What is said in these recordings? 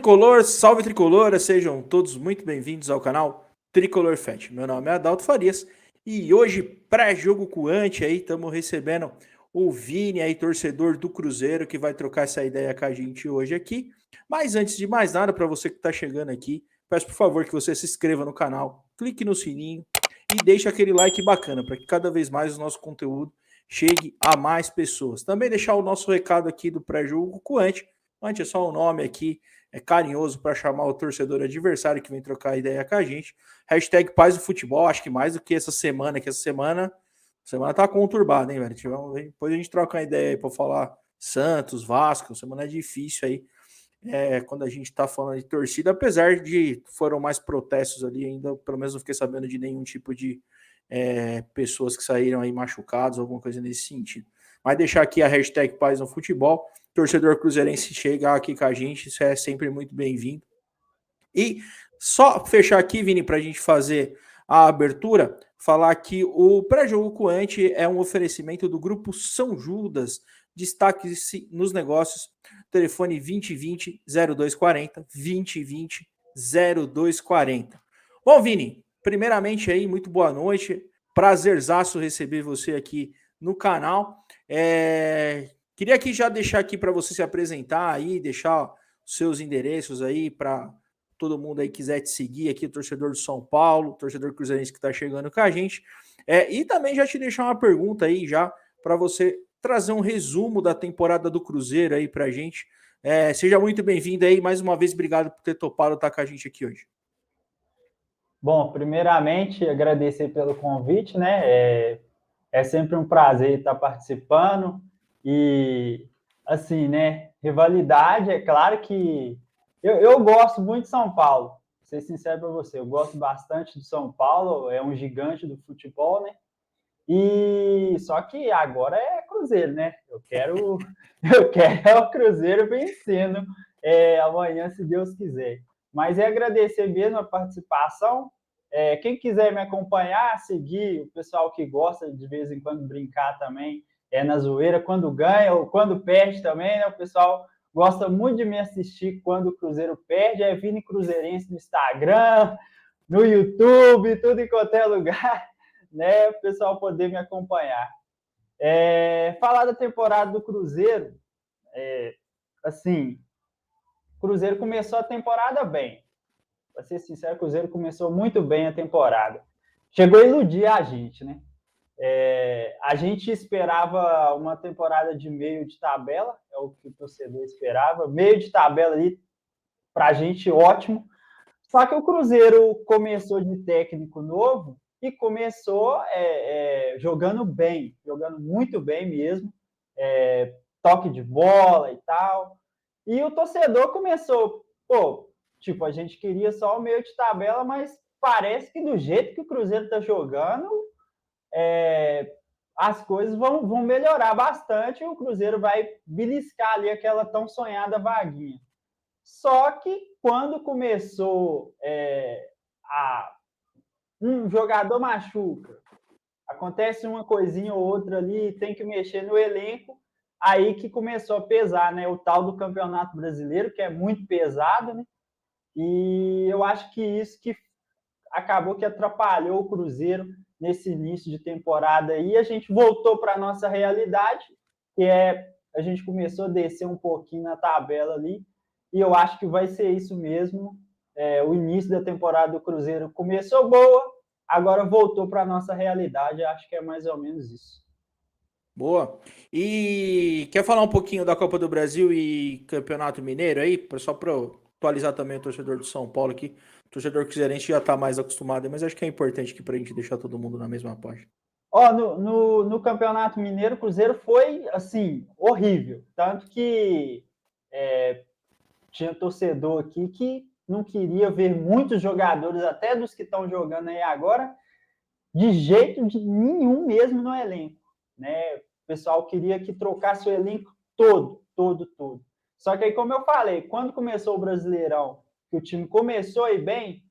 Tricolor, salve Tricolora, sejam todos muito bem-vindos ao canal Tricolor Fat. Meu nome é Adalto Farias e hoje, pré-jogo coante, aí estamos recebendo o Vini, aí, torcedor do Cruzeiro, que vai trocar essa ideia com a gente hoje aqui. Mas antes de mais nada, para você que está chegando aqui, peço por favor que você se inscreva no canal, clique no sininho e deixe aquele like bacana para que cada vez mais o nosso conteúdo chegue a mais pessoas. Também deixar o nosso recado aqui do pré-jogo coante. Antes é só o nome aqui, é carinhoso para chamar o torcedor adversário que vem trocar ideia com a gente. Hashtag Paz do Futebol, acho que mais do que essa semana, semana tá conturbada, hein, velho? Depois a gente troca uma ideia aí para falar Santos, Vasco, semana é difícil aí, quando a gente tá falando de torcida, apesar de foram mais protestos ali ainda, pelo menos não fiquei sabendo de nenhum tipo de pessoas que saíram aí machucados, alguma coisa nesse sentido. Mas deixar aqui a hashtag Paz no Futebol, torcedor cruzeirense chegar aqui com a gente, isso é sempre muito bem-vindo. E só fechar aqui, Vini, para a gente fazer a abertura, falar que o pré-jogo coante é um oferecimento do Grupo São Judas, destaque-se nos negócios, telefone 2020-0240, 2020-0240. Bom, Vini, primeiramente aí, muito boa noite, prazerzaço receber você aqui no canal. Queria aqui já deixar aqui para você se apresentar aí, deixar os seus endereços aí para todo mundo aí quiser te seguir aqui, torcedor do São Paulo, torcedor cruzeirense que está chegando com a gente. E também já te deixar uma pergunta aí já para você trazer um resumo da temporada do Cruzeiro aí para a gente. Seja muito bem-vindo aí, mais uma vez, obrigado por ter topado estar com a gente aqui hoje. Bom, primeiramente, agradecer pelo convite, né? É sempre um prazer estar participando e, assim, né? Rivalidade, é claro que eu gosto muito de São Paulo, vou ser sincero para você, eu gosto bastante de São Paulo, é um gigante do futebol, né? E só que agora é Cruzeiro, né? Eu quero o Cruzeiro vencendo amanhã, se Deus quiser. Mas é agradecer mesmo a participação. Quem quiser me acompanhar, seguir, o pessoal que gosta de vez em quando brincar também, na zoeira, quando ganha ou quando perde também, né? O pessoal gosta muito de me assistir quando o Cruzeiro perde, é Vini Cruzeirense no Instagram, no YouTube, tudo em qualquer lugar, né? O pessoal poder me acompanhar. Falar da temporada do Cruzeiro, assim, o Cruzeiro começou a temporada bem. Para ser sincero, o Cruzeiro começou muito bem a temporada. Chegou a iludir a gente, né? A gente esperava uma temporada de meio de tabela, é o que o torcedor esperava. Meio de tabela ali, para a gente, ótimo. Só que o Cruzeiro começou de técnico novo e começou jogando bem, jogando muito bem mesmo, toque de bola e tal. E o torcedor começou, a gente queria só o meio de tabela, mas parece que do jeito que o Cruzeiro está jogando, as coisas vão melhorar bastante e o Cruzeiro vai beliscar ali aquela tão sonhada vaguinha. Só que quando começou um jogador machuca, acontece uma coisinha ou outra ali, tem que mexer no elenco, aí que começou a pesar, né? O tal do Campeonato Brasileiro, que é muito pesado, né? E eu acho que isso que acabou que atrapalhou o Cruzeiro nesse início de temporada aí. A gente voltou para a nossa realidade, que a gente começou a descer um pouquinho na tabela ali, e eu acho que vai ser isso mesmo. O início da temporada do Cruzeiro começou boa, agora voltou para a nossa realidade, acho que é mais ou menos isso. Boa. E quer falar um pouquinho da Copa do Brasil e Campeonato Mineiro aí? Só para atualizar também o torcedor do São Paulo aqui. O torcedor cruzeirense já está mais acostumado, mas acho que é importante aqui para a gente deixar todo mundo na mesma página. No Campeonato Mineiro, o Cruzeiro foi, assim, horrível. Tanto que tinha torcedor aqui que não queria ver muitos jogadores, até dos que estão jogando aí agora, de jeito nenhum mesmo no elenco, né? O pessoal queria que trocasse o elenco todo. Só que aí, como eu falei, quando começou o Brasileirão, que o time começou a ir bem,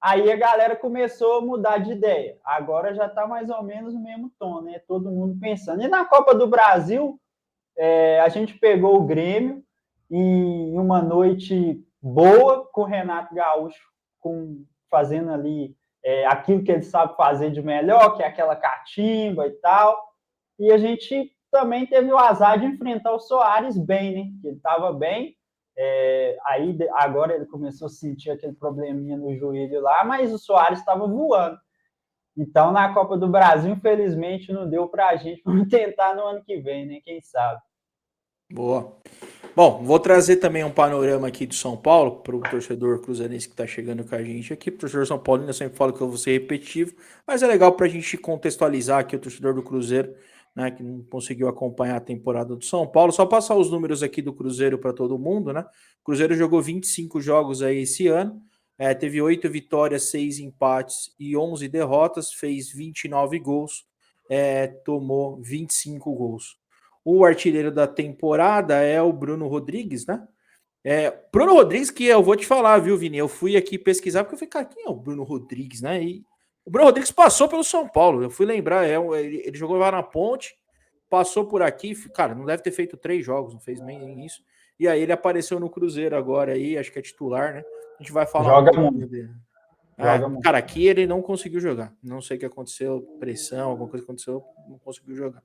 aí a galera começou a mudar de ideia. Agora já está mais ou menos no mesmo tom, né? Todo mundo pensando. E na Copa do Brasil, a gente pegou o Grêmio em uma noite boa com o Renato Gaúcho, fazendo ali aquilo que ele sabe fazer de melhor, que é aquela catimba e tal. E a gente também teve o azar de enfrentar o Soares bem, né? Ele estava bem, aí agora ele começou a sentir aquele probleminha no joelho lá, mas o Soares estava voando. Então, na Copa do Brasil, infelizmente, não deu para a gente. Vamos tentar no ano que vem, né? Quem sabe? Boa. Bom, vou trazer também um panorama aqui do São Paulo para o torcedor cruzeirense que está chegando com a gente aqui. O torcedor São Paulino, eu sempre falo que eu vou ser repetitivo, mas é legal para a gente contextualizar aqui o torcedor do Cruzeiro, né, que não conseguiu acompanhar a temporada do São Paulo. Só passar os números aqui do Cruzeiro para todo mundo, né? O Cruzeiro jogou 25 jogos aí esse ano, teve 8 vitórias, 6 empates e 11 derrotas, fez 29 gols, tomou 25 gols. O artilheiro da temporada é o Bruno Rodrigues, né? Bruno Rodrigues, que eu vou te falar, viu, Vini? Eu fui aqui pesquisar, porque eu falei, cara, quem é o Bruno Rodrigues, né? E o Bruno Rodrigues passou pelo São Paulo, eu fui lembrar, ele jogou lá na Ponte, passou por aqui, cara, não deve ter feito 3 jogos, não fez nem isso. E aí ele apareceu no Cruzeiro agora aí, acho que é titular, né? A gente vai falar um Joga pouquinho muito, dele. joga muito. Cara, aqui ele não conseguiu jogar. Não sei o que aconteceu, pressão, alguma coisa que aconteceu, não conseguiu jogar.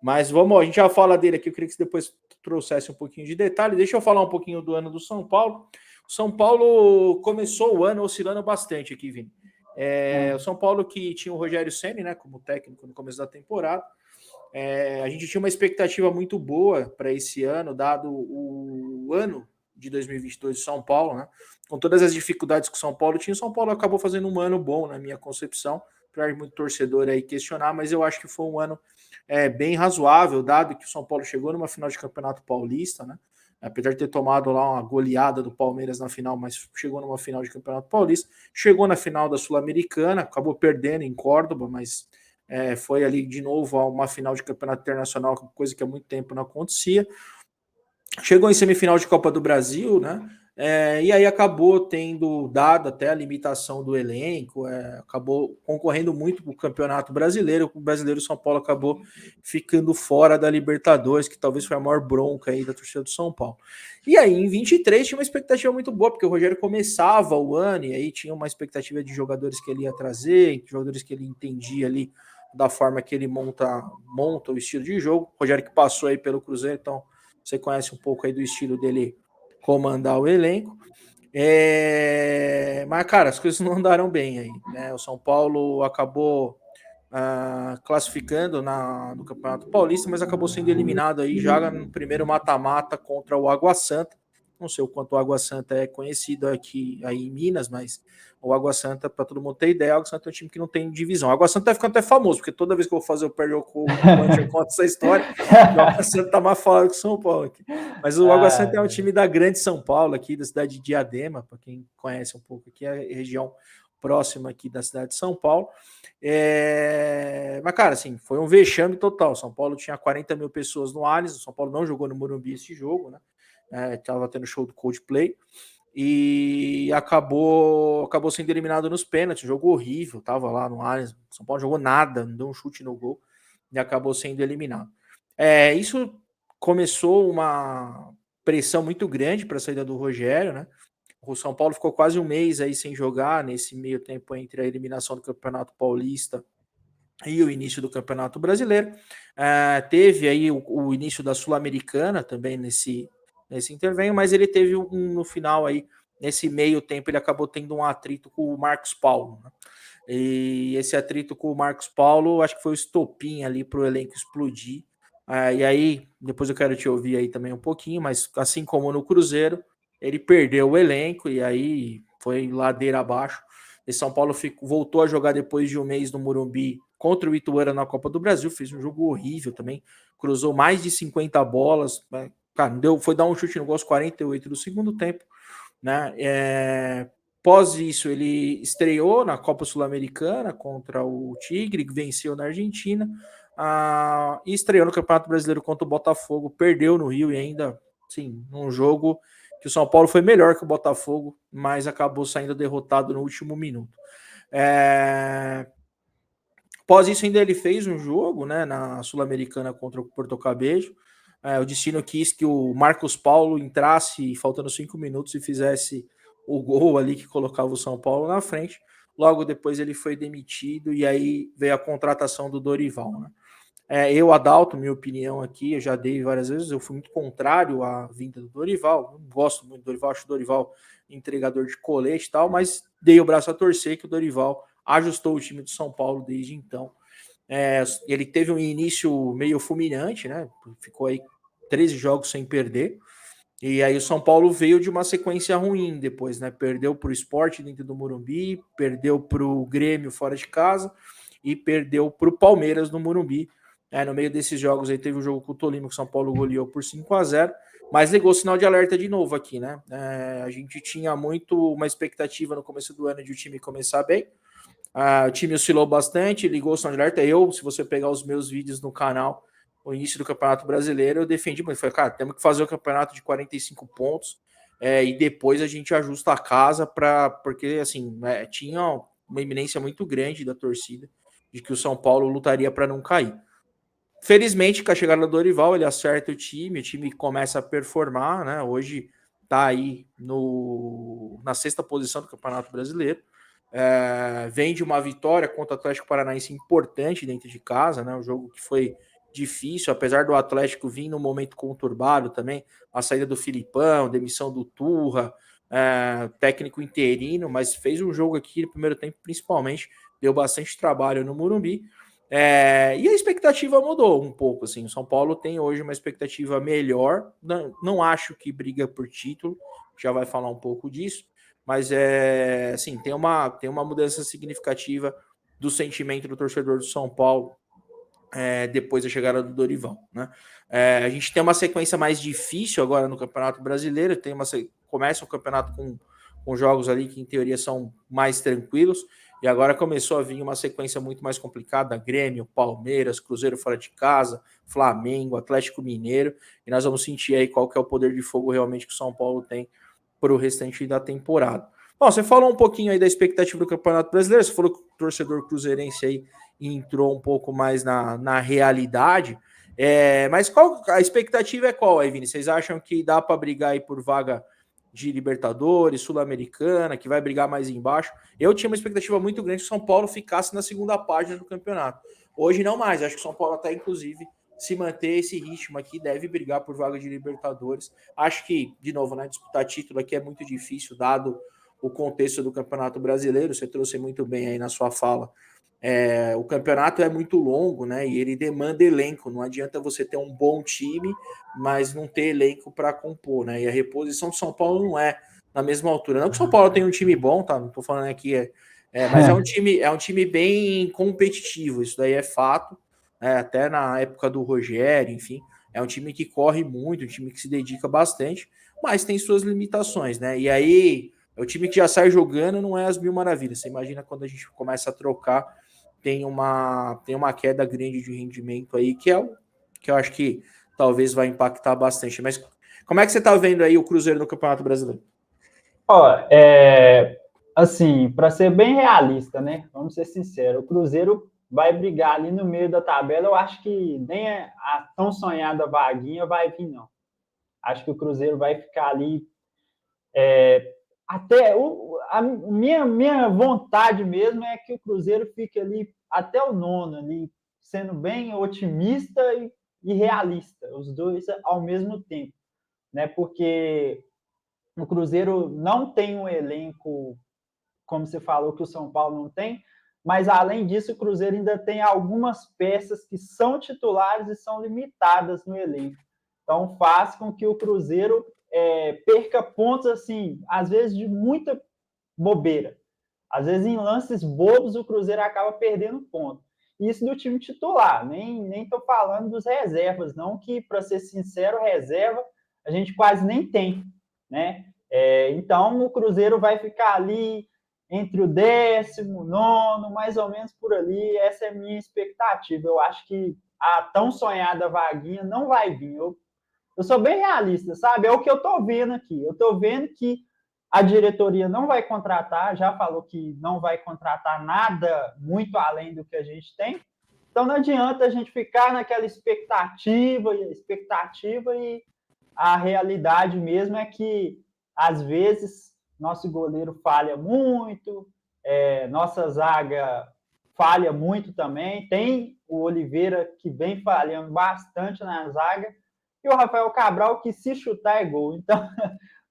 Mas vamos, a gente já fala dele aqui. Eu queria que você depois trouxesse um pouquinho de detalhe. Deixa eu falar um pouquinho do ano do São Paulo. O São Paulo começou o ano oscilando bastante aqui, Vini. O São Paulo que tinha o Rogério Ceni, né, como técnico no começo da temporada. A gente tinha uma expectativa muito boa para esse ano, dado o ano de 2022 de São Paulo, né? Com todas as dificuldades que o São Paulo tinha, o São Paulo acabou fazendo um ano bom, na minha concepção, para muito torcedor aí questionar, mas eu acho que foi um ano bem razoável, dado que o São Paulo chegou numa final de Campeonato Paulista, né? Apesar de ter tomado lá uma goleada do Palmeiras na final, mas chegou numa final de Campeonato Paulista, chegou na final da Sul-Americana, acabou perdendo em Córdoba, mas foi ali de novo a uma final de campeonato internacional, coisa que há muito tempo não acontecia. Chegou em semifinal de Copa do Brasil, né? E aí acabou tendo dado até a limitação do elenco, acabou concorrendo muito para o Campeonato Brasileiro. O Brasileiro São Paulo acabou ficando fora da Libertadores, que talvez foi a maior bronca aí da torcida do São Paulo. E aí, em 23, tinha uma expectativa muito boa, porque o Rogério começava o ano, e aí tinha uma expectativa de jogadores que ele ia trazer, jogadores que ele entendia ali da forma que ele monta o estilo de jogo. O Rogério que passou aí pelo Cruzeiro, então você conhece um pouco aí do estilo dele comandar o elenco. Mas, cara, as coisas não andaram bem aí, né? O São Paulo acabou classificando no Campeonato Paulista, mas acabou sendo eliminado aí já no primeiro mata-mata contra o Água Santa. Não sei o quanto o Água Santa é conhecido aqui aí em Minas, mas o Água Santa, para todo mundo ter ideia, o Água Santa é um time que não tem divisão. O Água Santa tá ficando até famoso, porque toda vez que eu vou fazer o Perde o Quanto eu conto essa história, o Água Santa tá mais falado que o São Paulo aqui. Mas o Água Santa é um time da grande São Paulo, aqui da cidade de Diadema, para quem conhece um pouco aqui, é a região próxima aqui da cidade de São Paulo. Mas, cara, assim, foi um vexame total. São Paulo tinha 40 mil pessoas no Allianz, o São Paulo não jogou no Morumbi esse jogo, né? Tava tendo show do Coldplay e acabou sendo eliminado nos pênaltis. Jogo horrível, tava lá no Allianz. São Paulo jogou nada, não deu um chute no gol e acabou sendo eliminado. Isso começou uma pressão muito grande para a saída do Rogério, né? O São Paulo ficou quase um mês aí sem jogar nesse meio tempo entre a eliminação do Campeonato Paulista e o início do Campeonato Brasileiro. Teve aí o início da Sul-Americana também nesse intervento, mas ele teve no final aí, nesse meio tempo, ele acabou tendo um atrito com o Marcos Paulo, né? E esse atrito com o Marcos Paulo, acho que foi o estopim ali para o elenco explodir. E aí, depois eu quero te ouvir aí também um pouquinho, mas assim como no Cruzeiro, ele perdeu o elenco e aí foi ladeira abaixo. E São Paulo voltou a jogar depois de um mês no Morumbi contra o Ituano na Copa do Brasil, fez um jogo horrível também, cruzou mais de 50 bolas, cara, foi dar um chute no gol aos 48 do segundo tempo, né? Pós isso, ele estreou na Copa Sul-Americana contra o Tigre, que venceu na Argentina, e estreou no Campeonato Brasileiro contra o Botafogo, perdeu no Rio e ainda, sim, num jogo que o São Paulo foi melhor que o Botafogo, mas acabou saindo derrotado no último minuto. Após isso, ainda ele fez um jogo, né, na Sul-Americana contra o Porto Cabello, O destino quis que o Marcos Paulo entrasse faltando 5 minutos e fizesse o gol ali que colocava o São Paulo na frente. Logo depois ele foi demitido e aí veio a contratação do Dorival, né? Eu, Adalto, minha opinião aqui, eu já dei várias vezes, eu fui muito contrário à vinda do Dorival, não gosto muito do Dorival, acho o Dorival entregador de colete e tal, mas dei o braço a torcer que o Dorival ajustou o time do São Paulo desde então. Ele teve um início meio fulminante, né? Ficou aí 13 jogos sem perder. E aí o São Paulo veio de uma sequência ruim depois, né? Perdeu para o Sport dentro do Morumbi, perdeu para o Grêmio fora de casa e perdeu para o Palmeiras no Morumbi. No meio desses jogos aí teve o jogo com o Tolima que o São Paulo goleou por 5-0, mas ligou o sinal de alerta de novo aqui, né? A gente tinha muito uma expectativa no começo do ano de o time começar bem. O time oscilou bastante, ligou o sinal de alerta. Se você pegar os meus vídeos no canal, o início do Campeonato Brasileiro, eu defendi muito. Falei, cara, temos que fazer o campeonato de 45 pontos e depois a gente ajusta a casa, porque assim, tinha uma iminência muito grande da torcida de que o São Paulo lutaria para não cair. Felizmente, com a chegada do Dorival, ele acerta o time começa a performar, né? Hoje está aí na 6ª posição do Campeonato Brasileiro. Vem de uma vitória contra o Atlético Paranaense importante dentro de casa, né? Um jogo que foi difícil, apesar do Atlético vir num momento conturbado também, a saída do Filipão, demissão do Turra, técnico interino, mas fez um jogo aqui no primeiro tempo, principalmente, deu bastante trabalho no Morumbi. E a expectativa mudou um pouco, assim, o São Paulo tem hoje uma expectativa melhor, não acho que briga por título, já vai falar um pouco disso, mas assim, tem uma mudança significativa do sentimento do torcedor do São Paulo depois da chegada do Dorival, né? A gente tem uma sequência mais difícil agora no Campeonato Brasileiro, começa o campeonato com jogos ali que em teoria são mais tranquilos, e agora começou a vir uma sequência muito mais complicada, Grêmio, Palmeiras, Cruzeiro fora de casa, Flamengo, Atlético Mineiro, e nós vamos sentir aí qual que é o poder de fogo realmente que o São Paulo tem para o restante da temporada. Bom, você falou um pouquinho aí da expectativa do Campeonato Brasileiro, você falou que o torcedor cruzeirense aí entrou um pouco mais na realidade, mas qual a expectativa é qual aí, Vini? Vocês acham que dá para brigar aí por vaga de Libertadores, Sul-Americana, que vai brigar mais embaixo? Eu tinha uma expectativa muito grande que o São Paulo ficasse na segunda página do campeonato. Hoje não mais, acho que o São Paulo até inclusive se manter esse ritmo aqui, deve brigar por vaga de Libertadores. Acho que, de novo, né, disputar título aqui é muito difícil, dado o contexto do Campeonato Brasileiro, você trouxe muito bem aí na sua fala. O campeonato é muito longo, né? E ele demanda elenco. Não adianta você ter um bom time, mas não ter elenco para compor, né? E a reposição do São Paulo não é na mesma altura. Não que o São Paulo tenha um time bom, tá? Não estou falando aqui, mas é um time bem competitivo. Isso daí é fato. Até na época do Rogério, enfim, é um time que corre muito, um time que se dedica bastante, mas tem suas limitações, né? E aí, o time que já sai jogando não é as mil maravilhas. Você imagina quando a gente começa a trocar, tem uma queda grande de rendimento aí, que eu acho que talvez vai impactar bastante. Mas como é que você está vendo aí o Cruzeiro no Campeonato Brasileiro? Assim, para ser bem realista, né? Vamos ser sinceros, o Cruzeiro vai brigar ali no meio da tabela. Eu acho que nem a tão sonhada vaguinha vai vir, não. Acho que o Cruzeiro vai ficar ali até a minha vontade mesmo é que o Cruzeiro fique ali até o nono, ali, sendo bem otimista e realista, os dois ao mesmo tempo, né? Porque o Cruzeiro não tem um elenco, como você falou, que o São Paulo não tem, mas além disso, o Cruzeiro ainda tem algumas peças que são titulares e são limitadas no elenco. Então faz com que o Cruzeiro perca pontos, assim, às vezes de muita bobeira. Às vezes, em lances bobos, o Cruzeiro acaba perdendo ponto. Isso do time titular, nem estou falando dos reservas, não, que, para ser sincero, reserva a gente quase nem tem, né? Então, o Cruzeiro vai ficar ali entre o 19º, mais ou menos por ali. Essa é a minha expectativa. Eu acho que a tão sonhada vaguinha não vai vir. Eu sou bem realista, sabe? É o que eu estou vendo aqui. Eu estou vendo que a diretoria não vai contratar, já falou que não vai contratar nada muito além do que a gente tem. Então não adianta a gente ficar naquela expectativa e a realidade mesmo é que, às vezes, nosso goleiro falha muito, nossa zaga falha muito também. Tem o Oliveira, que vem falhando bastante na zaga, e o Rafael Cabral, que se chutar é gol. Então,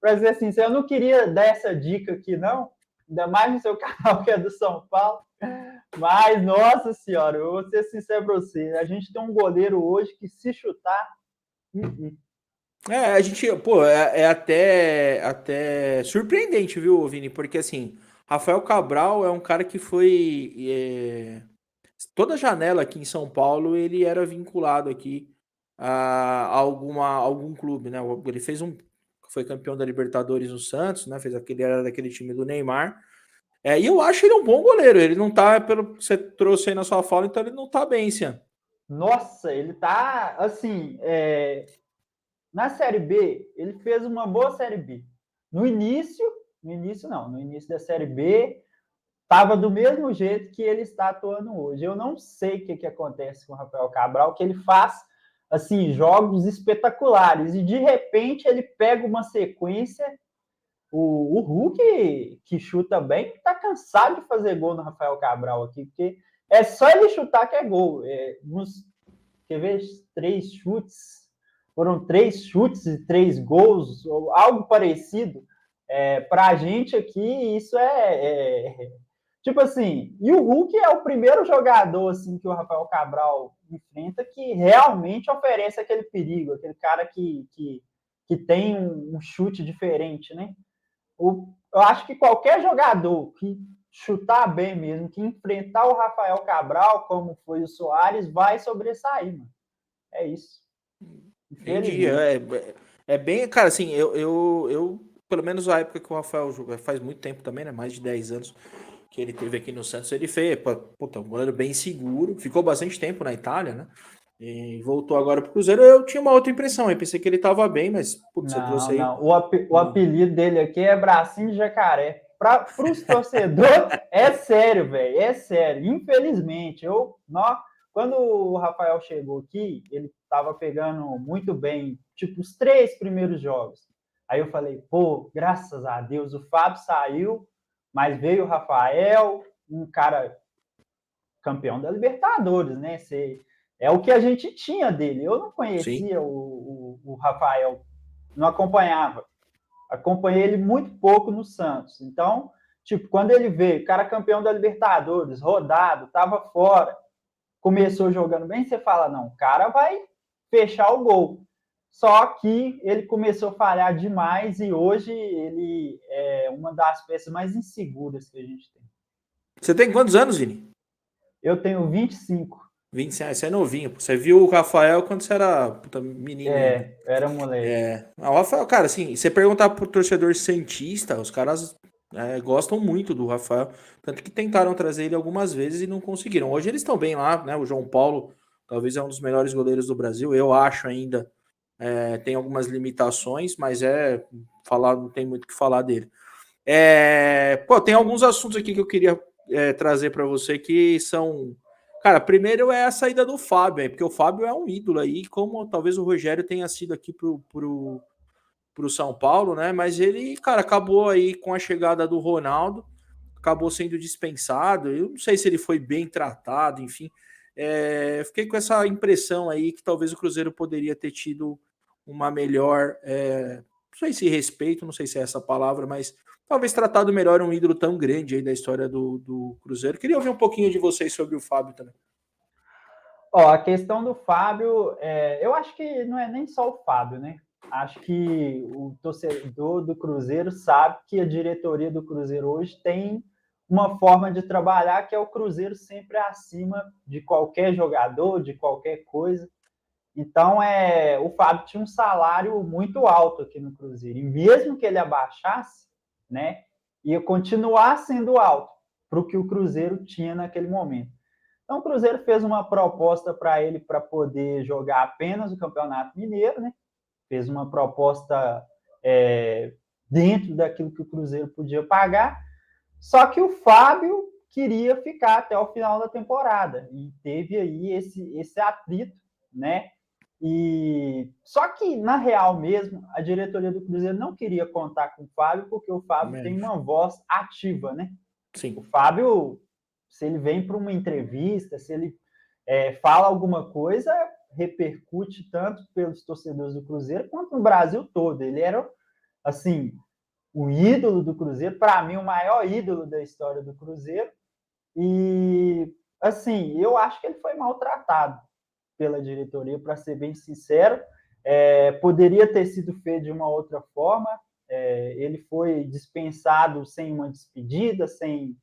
para dizer assim, eu não queria dar essa dica aqui, não, ainda mais no seu canal, que é do São Paulo, mas, nossa senhora, eu vou ser sincero para você, a gente tem um goleiro hoje que se chutar... A gente, pô, é até surpreendente, viu, Vini? Porque assim, Rafael Cabral é um cara que foi. Toda janela aqui em São Paulo ele era vinculado aqui a algum clube, né? Ele fez foi campeão da Libertadores no Santos, né? Era daquele time do Neymar. E eu acho ele um bom goleiro. Ele não tá, pelo que você trouxe aí na sua fala, então ele não tá bem, sim. Nossa, ele tá assim. Na Série B, ele fez uma boa Série B. No início da Série B, estava do mesmo jeito que ele está atuando hoje. Eu não sei o que acontece com o Rafael Cabral, que ele faz assim jogos espetaculares e de repente ele pega uma sequência. O Hulk, que chuta bem, está cansado de fazer gol no Rafael Cabral aqui, porque é só ele chutar que é gol. Quer ver? Foram 3 chutes e 3 gols, ou algo parecido. Para a gente aqui, isso tipo assim, e o Hulk é o primeiro jogador assim que o Rafael Cabral enfrenta que realmente oferece aquele perigo, aquele cara que tem um chute diferente, né? Eu acho que qualquer jogador que chutar bem mesmo, que enfrentar o Rafael Cabral, como foi o Soares, vai sobressair, mano. É isso. Entendi. É bem, cara, assim, eu, pelo menos a época que o Rafael jogou, faz muito tempo também, né? Mais de 10 anos que ele teve aqui no Santos, ele fez, puta, um goleiro bem seguro, ficou bastante tempo na Itália, né? E voltou agora pro Cruzeiro. Eu tinha uma outra impressão, eu pensei que ele tava bem, mas, putz, você trouxe aí. Não. O apelido dele aqui é Bracinho de Jacaré. Para os torcedores, é sério, velho, é sério. Infelizmente, quando o Rafael chegou aqui, ele estava pegando muito bem, tipo, os 3 primeiros jogos. Aí eu falei, pô, graças a Deus, o Fábio saiu, mas veio o Rafael, um cara campeão da Libertadores, né? É o que a gente tinha dele. Eu não conhecia o Rafael, não acompanhava. Acompanhei ele muito pouco no Santos. Então, tipo, quando ele veio, cara campeão da Libertadores, rodado, tava fora, começou jogando bem, você fala, não, o cara vai fechar o gol. Só que ele começou a falhar demais e hoje ele é uma das peças mais inseguras que a gente tem. Você tem quantos anos, Vini? Eu tenho 25. 25, você é novinho. Você viu o Rafael quando você era menino ainda. Eu era moleque. O Rafael, cara, assim, você perguntar pro torcedor santista, os caras gostam muito do Rafael. Tanto que tentaram trazer ele algumas vezes e não conseguiram. Hoje eles estão bem lá, né? O João Paulo talvez é um dos melhores goleiros do Brasil. Eu acho ainda. Tem algumas limitações, mas não tem muito o que falar dele. Tem alguns assuntos aqui que eu queria trazer para você que são. Cara, primeiro é a saída do Fábio, porque o Fábio é um ídolo aí, como talvez o Rogério tenha sido aqui pro São Paulo, né? Mas ele, cara, acabou aí com a chegada do Ronaldo, acabou sendo dispensado. Eu não sei se ele foi bem tratado, enfim. Fiquei com essa impressão aí que talvez o Cruzeiro poderia ter tido uma melhor. Não sei se respeito, não sei se é essa palavra, mas talvez tratado melhor um ídolo tão grande aí da história do Cruzeiro. Queria ouvir um pouquinho de vocês sobre o Fábio também. A questão do Fábio, eu acho que não é nem só o Fábio, né? Acho que o torcedor do Cruzeiro sabe que a diretoria do Cruzeiro hoje tem uma forma de trabalhar que é o Cruzeiro sempre acima de qualquer jogador, de qualquer coisa. Então, o Fábio tinha um salário muito alto aqui no Cruzeiro. E mesmo que ele abaixasse, né, ia continuar sendo alto para o que o Cruzeiro tinha naquele momento. Então, o Cruzeiro fez uma proposta para ele para poder jogar apenas o Campeonato Mineiro, né? Fez uma proposta dentro daquilo que o Cruzeiro podia pagar. Só que o Fábio queria ficar até o final da temporada. E teve aí esse atrito, né? E só que, na real mesmo, a diretoria do Cruzeiro não queria contar com o Fábio, porque o Fábio tem uma voz ativa, né? Sim. O Fábio, se ele vem para uma entrevista, se ele fala alguma coisa, repercute tanto pelos torcedores do Cruzeiro quanto no Brasil todo. Ele era, assim, o ídolo do Cruzeiro, para mim, o maior ídolo da história do Cruzeiro. E, assim, eu acho que ele foi maltratado pela diretoria, para ser bem sincero. Poderia ter sido feito de uma outra forma. Ele foi dispensado sem uma despedida, sem.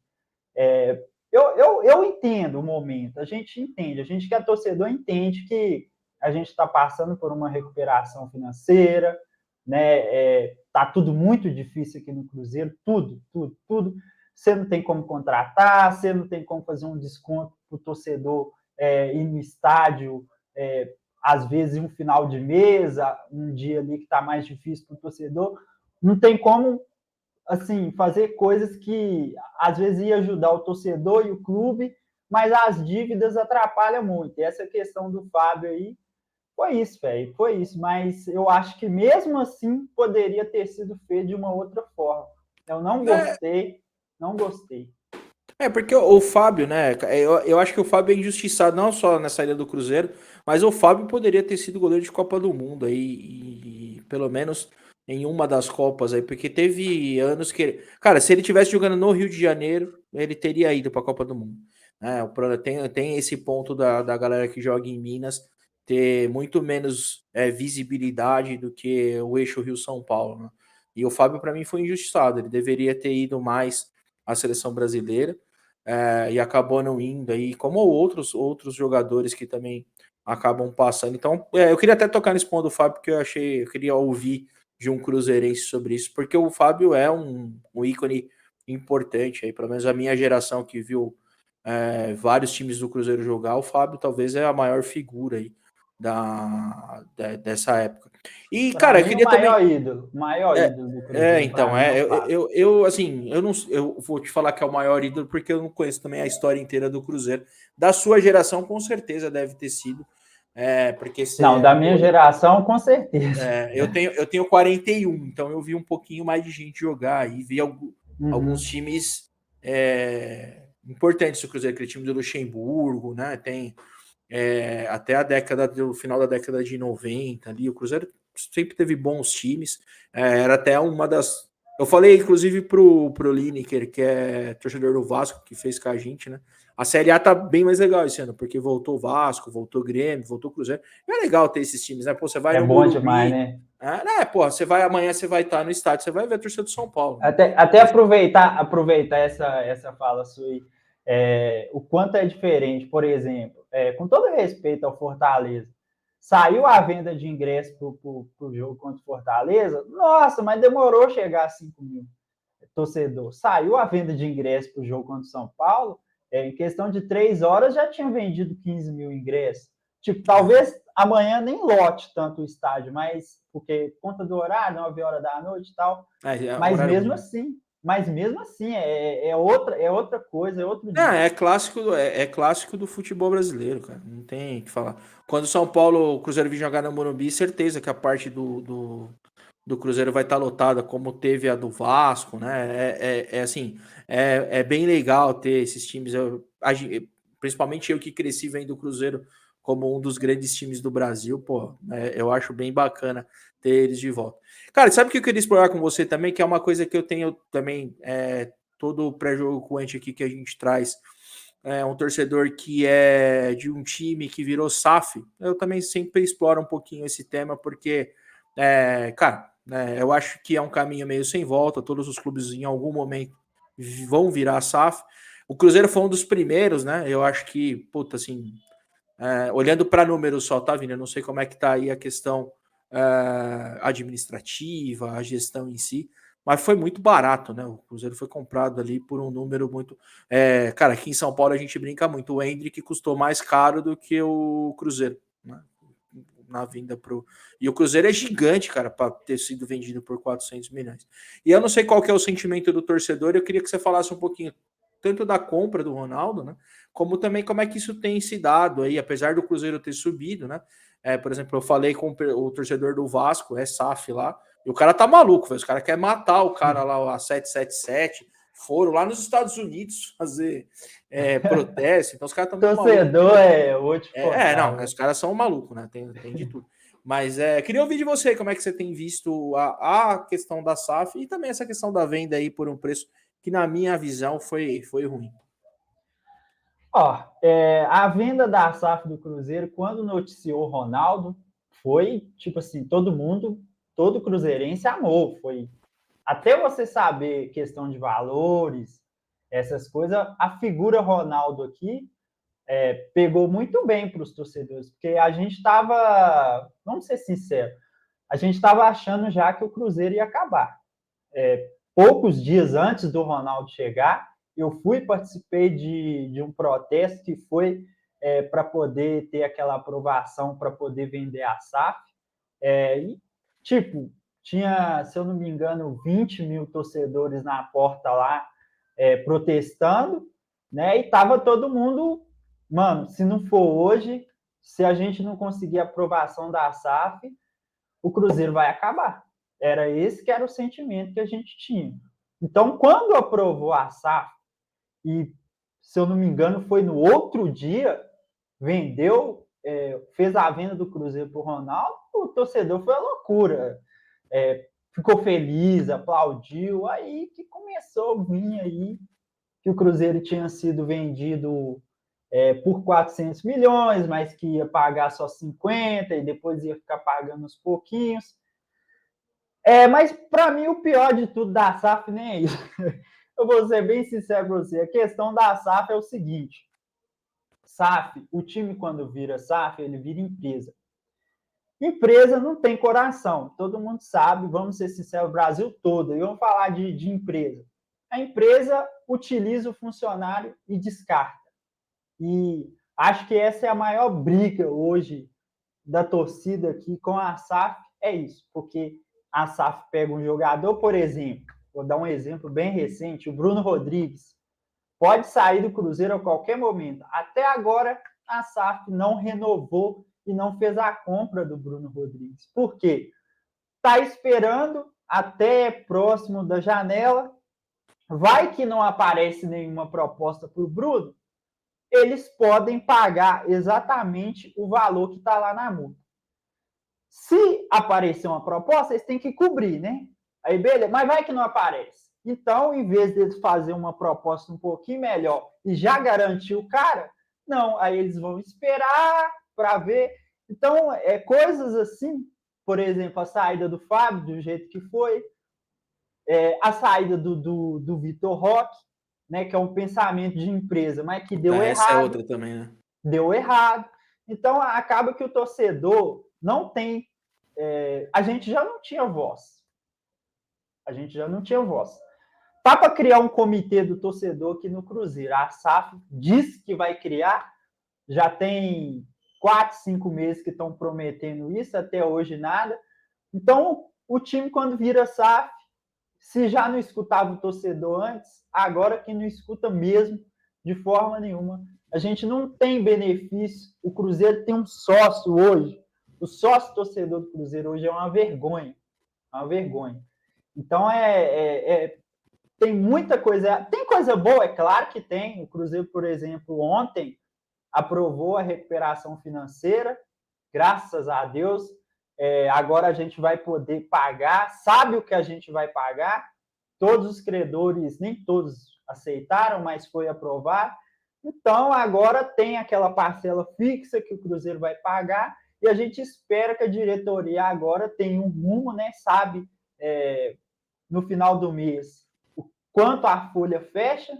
Eu entendo o momento, a gente entende, a gente que é torcedor entende que a gente está passando por uma recuperação financeira, né? Tá tudo muito difícil aqui no Cruzeiro, tudo, tudo, tudo. Você não tem como contratar, você não tem como fazer um desconto para o torcedor ir no estádio, às vezes um final de mês, um dia ali que está mais difícil para o torcedor, não tem como assim fazer coisas que às vezes ia ajudar o torcedor e o clube, mas as dívidas atrapalham muito. E essa questão do Fábio aí foi isso, velho, foi isso. Mas eu acho que mesmo assim poderia ter sido feito de uma outra forma. Eu não gostei, não gostei. Porque o Fábio, né? Eu acho que o Fábio é injustiçado não só na saída do Cruzeiro, mas o Fábio poderia ter sido goleiro de Copa do Mundo aí, e pelo menos em uma das Copas aí, porque teve anos que. Cara, se ele tivesse jogando no Rio de Janeiro, ele teria ido para a Copa do Mundo. Tem esse ponto da galera que joga em Minas ter muito menos visibilidade do que o eixo Rio-São Paulo, né? E o Fábio, para mim, foi injustiçado. Ele deveria ter ido mais à seleção brasileira. E acabou não indo aí, como outros jogadores que também acabam passando. Então, eu queria até tocar nesse ponto do Fábio, porque eu queria ouvir de um cruzeirense sobre isso, porque o Fábio é um ícone importante aí, pelo menos a minha geração que viu vários times do Cruzeiro jogar, o Fábio talvez é a maior figura aí dessa época. E, Para cara, eu mim, queria também. o maior ídolo do Cruzeiro, para Então, mim, é o Fábio. eu não, eu vou te falar que é o maior ídolo, porque eu não conheço também a história inteira do Cruzeiro. Da sua geração, com certeza deve ter sido, porque Não, você, da minha geração, com certeza. eu tenho 41, então eu vi um pouquinho mais de gente jogar e vi alguns times importantes do Cruzeiro, aquele time do Luxemburgo, né? Tem até do final da década de 90 ali, o Cruzeiro sempre teve bons times, era até uma das. Eu falei, inclusive, pro Lineker, que é torcedor do Vasco, que fez com a gente, né? A Série A tá bem mais legal esse ano, porque voltou o Vasco, voltou o Grêmio, voltou o Cruzeiro. É legal ter esses times, né? Pô, você vai É no bom demais, Morumbi, né? amanhã você vai estar no estádio, você vai ver a torcida do São Paulo, né? Até aproveitar essa fala sua aí, o quanto é diferente, por exemplo, com todo respeito ao Fortaleza, saiu a venda de ingresso para o jogo contra o Fortaleza, nossa, mas demorou chegar a 5 mil torcedor. Saiu a venda de ingresso para o jogo contra o São Paulo, em questão de 3 horas já tinha vendido 15 mil ingressos. Tipo, talvez amanhã nem lote tanto o estádio, mas porque conta do horário, 9 horas da noite e tal. Mas Horário mesmo ruim. assim, é outra coisa, é outro dia. É clássico do futebol brasileiro, cara. Não tem o que falar. Quando o São Paulo, o Cruzeiro vir jogar no Morumbi, certeza que a parte do Cruzeiro vai estar lotada, como teve a do Vasco, né? Assim, é bem legal ter esses times. Principalmente eu que cresci vendo o Cruzeiro como um dos grandes times do Brasil, pô, eu acho bem bacana ter eles de volta. Cara, sabe o que eu queria explorar com você também, que é uma coisa que eu tenho também, todo o pré-jogo quente aqui que a gente traz, um torcedor que é de um time que virou SAF, eu também sempre exploro um pouquinho esse tema, porque, cara, eu acho que é um caminho meio sem volta, todos os clubes em algum momento vão virar SAF. O Cruzeiro foi um dos primeiros, né? Eu acho que, puta, assim, olhando para números só, tá, Vini? Eu não sei como é que tá aí a questão administrativa, a gestão em si, mas foi muito barato, né? O Cruzeiro foi comprado ali por um número muito. Cara, aqui em São Paulo a gente brinca muito. O Hendrick custou mais caro do que o Cruzeiro, né? Na vinda pro. E o Cruzeiro é gigante, cara, para ter sido vendido por 400 milhões. E eu não sei qual que é o sentimento do torcedor, eu queria que você falasse um pouquinho tanto da compra do Ronaldo, né? Como também como é que isso tem se dado aí, apesar do Cruzeiro ter subido, né? Por exemplo, eu falei com o torcedor do Vasco, SAF lá, e o cara tá maluco, velho. Os caras querem matar o cara lá, a 777. Foram lá nos Estados Unidos fazer protesto, então os caras estão muito malucos. Torcedor vou te contar. Não, os caras são malucos, né? Tem de tudo. Mas queria ouvir de você como é que você tem visto a questão da SAF e também essa questão da venda aí por um preço que, na minha visão, foi ruim. A venda da SAF do Cruzeiro, quando noticiou o Ronaldo, foi tipo assim, todo cruzeirense amou. Foi até você saber questão de valores, essas coisas, a figura Ronaldo aqui pegou muito bem para os torcedores, porque a gente estava, vamos ser sinceros, a gente estava achando já que o Cruzeiro ia acabar. Poucos dias antes do Ronaldo chegar, eu participei de um protesto que foi para poder ter aquela aprovação para poder vender a SAF. E, tipo, tinha, se eu não me engano, 20 mil torcedores na porta lá protestando, né? E tava todo mundo, mano, se não for hoje, se a gente não conseguir a aprovação da SAF, o Cruzeiro vai acabar. Era esse que era o sentimento que a gente tinha. Então, quando aprovou a SAF, e se eu não me engano, foi no outro dia, vendeu, fez a venda do Cruzeiro para o Ronaldo, o torcedor foi a loucura. Ficou feliz, aplaudiu, aí que começou a vir aí que o Cruzeiro tinha sido vendido por 400 milhões, mas que ia pagar só 50 e depois ia ficar pagando uns pouquinhos. Mas para mim o pior de tudo da SAF nem é isso. Eu vou ser bem sincero para você. A questão da SAF é o seguinte: SAF, o time quando vira SAF, ele vira empresa. Empresa não tem coração, todo mundo sabe, vamos ser sinceros, o Brasil todo. E vamos falar de empresa. A empresa utiliza o funcionário e descarta. E acho que essa é a maior briga hoje da torcida aqui com a SAF, é isso, porque a SAF pega um jogador, por exemplo, vou dar um exemplo bem recente, o Bruno Rodrigues, pode sair do Cruzeiro a qualquer momento. Até agora, a SAF não renovou e não fez a compra do Bruno Rodrigues. Por quê? Está esperando até próximo da janela, vai que não aparece nenhuma proposta para o Bruno, eles podem pagar exatamente o valor que está lá na multa. Se aparecer uma proposta, eles têm que cobrir, né? Aí, beleza, mas vai que não aparece. Então, em vez deles fazer uma proposta um pouquinho melhor e já garantir o cara, não, aí eles vão esperar para ver. Então, coisas assim, por exemplo, a saída do Fábio, do jeito que foi, a saída do Vitor Roque, né, que é um pensamento de empresa, mas que deu errado. Essa é outra também, né? Deu errado. Então, acaba que o torcedor não tem... a gente já não tinha voz. Tá para criar um comitê do torcedor aqui no Cruzeiro. A SAF diz que vai criar, já tem 4, 5 meses que estão prometendo isso, até hoje nada. Então, o time, quando vira SAF, se já não escutava o torcedor antes, agora que não escuta mesmo, de forma nenhuma. A gente não tem benefício. O Cruzeiro tem um sócio hoje. O sócio torcedor do Cruzeiro hoje é uma vergonha. Uma vergonha. Então, tem muita coisa. Tem coisa boa, é claro que tem. O Cruzeiro, por exemplo, ontem aprovou a recuperação financeira, graças a Deus. Agora a gente vai poder pagar, sabe o que a gente vai pagar. Todos os credores, nem todos aceitaram, mas foi aprovado. Então, agora tem aquela parcela fixa que o Cruzeiro vai pagar e a gente espera que a diretoria agora tenha um rumo, né? Sabe, no final do mês, o quanto a folha fecha,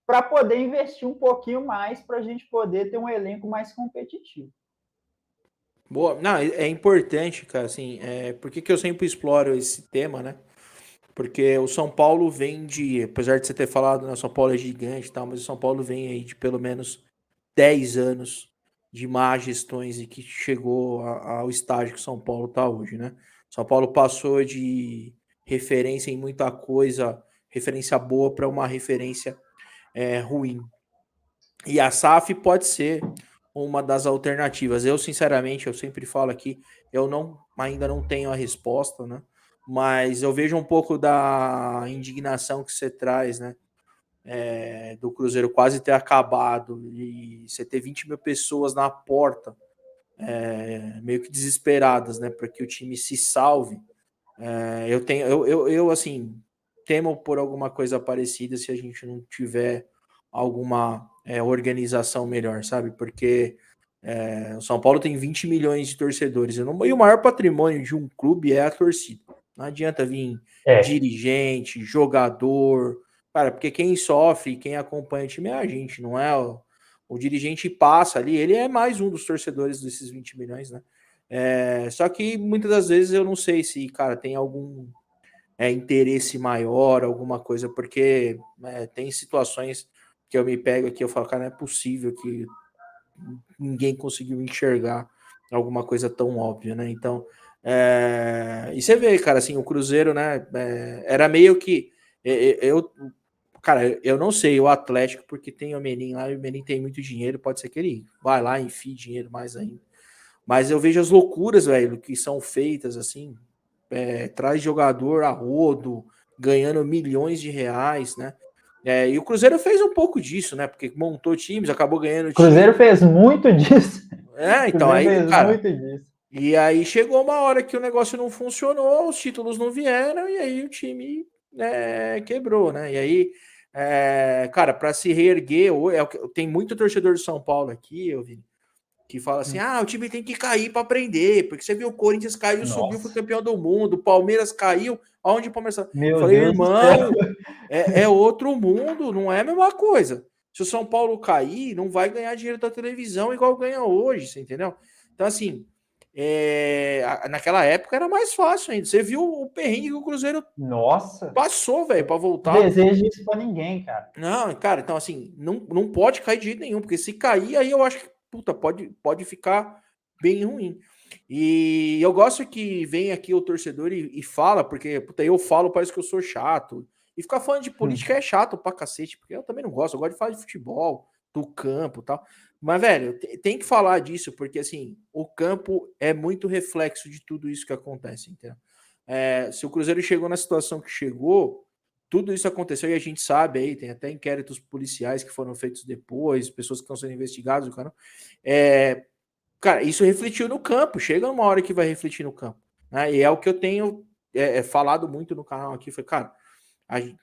para poder investir um pouquinho mais para a gente poder ter um elenco mais competitivo. Boa, não, é importante, cara, assim, por que eu sempre exploro esse tema, né? Porque o São Paulo vem de, apesar de você ter falado, né, São Paulo é gigante e tal, mas o São Paulo vem aí de pelo menos 10 anos de má gestões e que chegou ao estágio que o São Paulo está hoje, né? São Paulo passou de referência em muita coisa, referência boa para uma referência ruim. E a SAF pode ser uma das alternativas. Eu, sinceramente, eu sempre falo aqui, ainda não tenho a resposta, né? Mas eu vejo um pouco da indignação que você traz, né? Do Cruzeiro quase ter acabado e você ter 20 mil pessoas na porta, meio que desesperadas, né? Para que o time se salve. Eu assim, temo por alguma coisa parecida se a gente não tiver alguma organização melhor, sabe? Porque o São Paulo tem 20 milhões de torcedores e o maior patrimônio de um clube é a torcida. Não adianta vir dirigente, jogador, cara, porque quem sofre, quem acompanha o time é a gente, não é o dirigente passa ali, ele é mais um dos torcedores desses 20 milhões, né? Só que muitas das vezes eu não sei se, cara, tem algum interesse maior, alguma coisa, porque tem situações que eu me pego aqui, eu falo, cara, não é possível que ninguém conseguiu enxergar alguma coisa tão óbvia, né? Então, e você vê, cara, assim, o Cruzeiro, né, era meio que cara, eu não sei o Atlético, porque tem o Menin lá, e o Menin tem muito dinheiro, pode ser que ele vai lá e enfie dinheiro mais ainda. Mas eu vejo as loucuras, velho, que são feitas, assim, traz jogador a rodo, ganhando milhões de reais, né? E o Cruzeiro fez um pouco disso, né? Porque montou times, acabou ganhando Cruzeiro time. fez muito disso. Então, Cruzeiro aí, fez cara, muito disso. e aí chegou uma hora que o negócio não funcionou, os títulos não vieram, e aí o time quebrou, né? E aí, cara, para se reerguer, tem muito torcedor de São Paulo aqui, eu vi, que fala assim: o time tem que cair para aprender, porque você viu o Corinthians caiu, subiu, foi campeão do mundo, o Palmeiras caiu, aonde o Palmeiras. Eu Meu falei, Deus do céu. irmão, é outro mundo, não é a mesma coisa. Se o São Paulo cair, não vai ganhar dinheiro da televisão igual ganha hoje, você entendeu? Então, assim, naquela época era mais fácil ainda. Você viu o perrengue que o Cruzeiro passou, velho, para voltar. Desejo isso para ninguém, cara. Não, cara, então assim, não pode cair de jeito nenhum, porque se cair, aí eu acho que, puta, pode ficar bem ruim. E eu gosto que vem aqui o torcedor e fala, porque, puta, eu falo, parece que eu sou chato. E ficar falando de política é chato pra cacete, porque eu também não gosto, eu gosto de falar de futebol, do campo e tal. Mas, velho, tem que falar disso, porque, assim, o campo é muito reflexo de tudo isso que acontece, entendeu? Se o Cruzeiro chegou na situação que chegou, tudo isso aconteceu e a gente sabe aí, tem até inquéritos policiais que foram feitos depois, pessoas que estão sendo investigadas, cara. Cara, isso refletiu no campo, chega uma hora que vai refletir no campo. Né? E é o que eu tenho falado muito no canal aqui, foi, cara,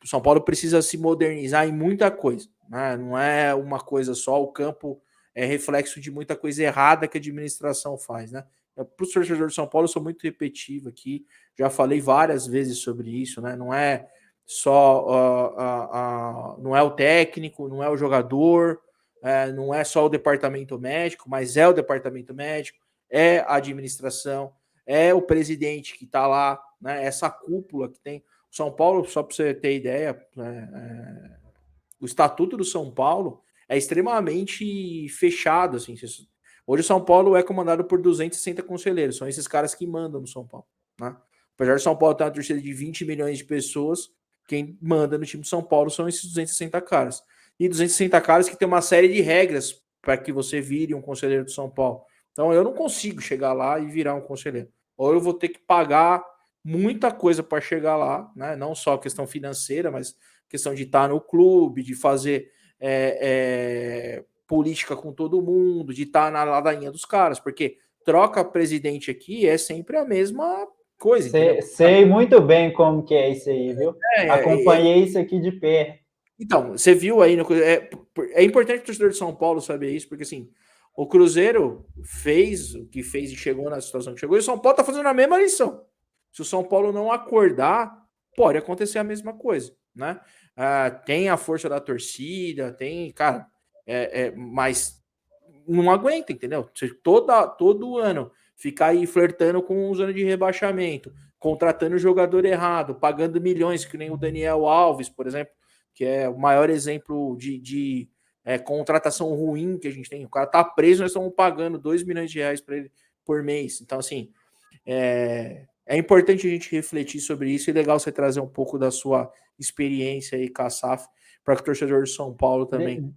o São Paulo precisa se modernizar em muita coisa, né? Não é uma coisa só, o campo é reflexo de muita coisa errada que a administração faz, né? Para o torcedor de São Paulo, eu sou muito repetitivo aqui, já falei várias vezes sobre isso, né? Não é só não é o técnico, não é o jogador, não é só o departamento médico, mas é o departamento médico, é a administração, é o presidente que está lá, né? Essa cúpula que tem. O São Paulo, só para você ter ideia, o estatuto do São Paulo é extremamente fechado. Assim, hoje o São Paulo é comandado por 260 conselheiros, são esses caras que mandam no São Paulo. Né? Apesar de São Paulo ter uma torcida de 20 milhões de pessoas, quem manda no time de São Paulo são esses 260 caras. E 260 caras que tem uma série de regras para que você vire um conselheiro do São Paulo. Então eu não consigo chegar lá e virar um conselheiro. Ou eu vou ter que pagar muita coisa para chegar lá, né? Não só questão financeira, mas questão de estar no clube, de fazer política com todo mundo, de estar na ladainha dos caras, porque troca presidente aqui é sempre a mesma coisa, entendeu? Sei muito bem como que é isso aí, viu? Acompanhei isso aqui de perto. Então, você viu aí, é importante o torcedor de São Paulo saber isso, porque assim, o Cruzeiro fez o que fez e chegou na situação que chegou, e o São Paulo tá fazendo a mesma lição. Se o São Paulo não acordar, pode acontecer a mesma coisa, né? Tem a força da torcida, tem, cara, mas não aguenta, entendeu? Todo ano ficar aí flertando com um zona de rebaixamento, contratando jogador errado, pagando milhões, que nem o Daniel Alves, por exemplo, que é o maior exemplo de contratação ruim que a gente tem. O cara tá preso, nós estamos pagando 2 milhões de reais para ele por mês. Então, assim, é importante a gente refletir sobre isso, e legal você trazer um pouco da sua experiência aí com a SAF, para que o torcedor de São Paulo também...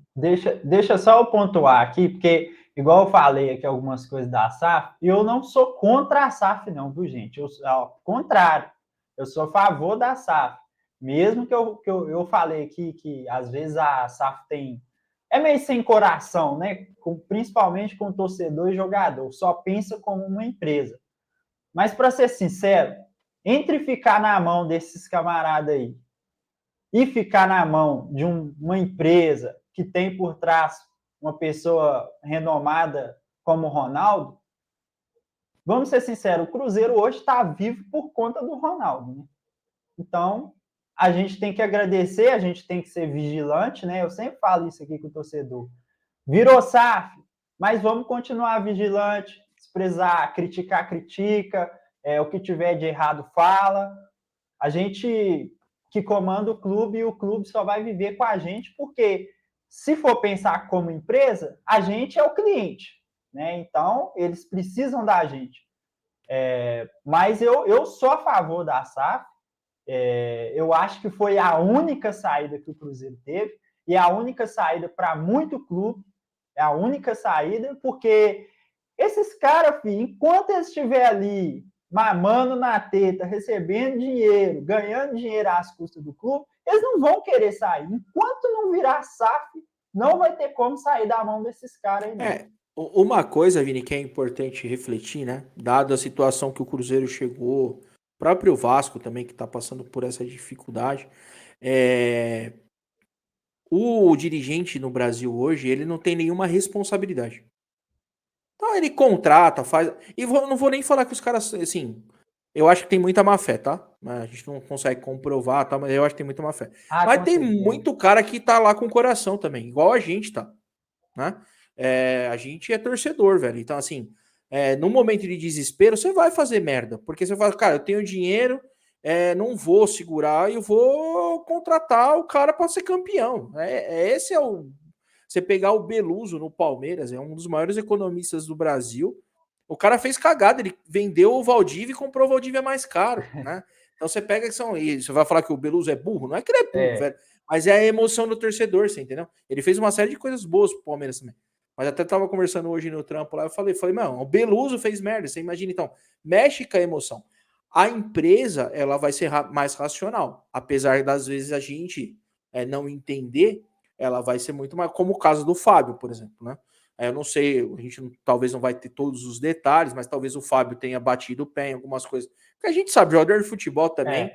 Deixa só eu pontuar aqui, porque, igual eu falei aqui algumas coisas da SAF, eu não sou contra a SAF não, viu, gente? Ao contrário, eu sou a favor da SAF. Mesmo que eu falei aqui que, às vezes, a SAF é meio sem coração, né? Principalmente com torcedor e jogador, só pensa como uma empresa. Mas, para ser sincero, entre ficar na mão desses camaradas aí e ficar na mão de uma empresa que tem por trás uma pessoa renomada como o Ronaldo, vamos ser sinceros, o Cruzeiro hoje está vivo por conta do Ronaldo, né? Então, a gente tem que agradecer, a gente tem que ser vigilante, né? Eu sempre falo isso aqui com o torcedor. Virou SAF, mas vamos continuar vigilante, se precisar criticar, critica, o que tiver de errado, fala. A gente que comanda o clube e o clube só vai viver com a gente, porque se for pensar como empresa, a gente é o cliente, né? Então, eles precisam da gente. Mas eu sou a favor da SAF, eu acho que foi a única saída que o Cruzeiro teve, e a única saída para muito clube, é a única saída, porque esses caras, enquanto eles estiverem ali mamando na teta, recebendo dinheiro, ganhando dinheiro às custas do clube, eles não vão querer sair. Enquanto não virar SAF, não vai ter como sair da mão desses caras aí, não. Uma coisa, Vini, que é importante refletir, né? Dada a situação que o Cruzeiro chegou, o próprio Vasco também, que está passando por essa dificuldade, o dirigente no Brasil hoje, ele não tem nenhuma responsabilidade. Então ele contrata, faz... E não vou nem falar que os caras, assim... Eu acho que tem muita má fé, tá? A gente não consegue comprovar, tá? Mas eu acho que tem muita má fé. Mas tem muito cara que tá lá com o coração também, igual a gente tá, né? A gente é torcedor, velho. Então, assim, no momento de desespero, você vai fazer merda. Porque você fala, cara, eu tenho dinheiro, não vou segurar e vou contratar o cara para ser campeão. Esse é o... Você pegar o Beluso no Palmeiras, é um dos maiores economistas do Brasil. O cara fez cagada, ele vendeu o Valdívia e comprou o Valdívia mais caro, né? Então você pega que são... E você vai falar que o Beluso é burro? Não é que ele é burro, velho. Mas é a emoção do torcedor, você entendeu? Ele fez uma série de coisas boas pro Palmeiras também. Mas até tava conversando hoje no trampo lá, eu falei, mano, o Beluso fez merda, você imagina então. Mexe com a emoção. A empresa, ela vai ser mais racional. Apesar das vezes a gente não entender, ela vai ser muito mais... Como o caso do Fábio, por exemplo, né? Eu não sei, a gente talvez não vai ter todos os detalhes, mas talvez o Fábio tenha batido o pé em algumas coisas. Porque a gente sabe, jogador de futebol também,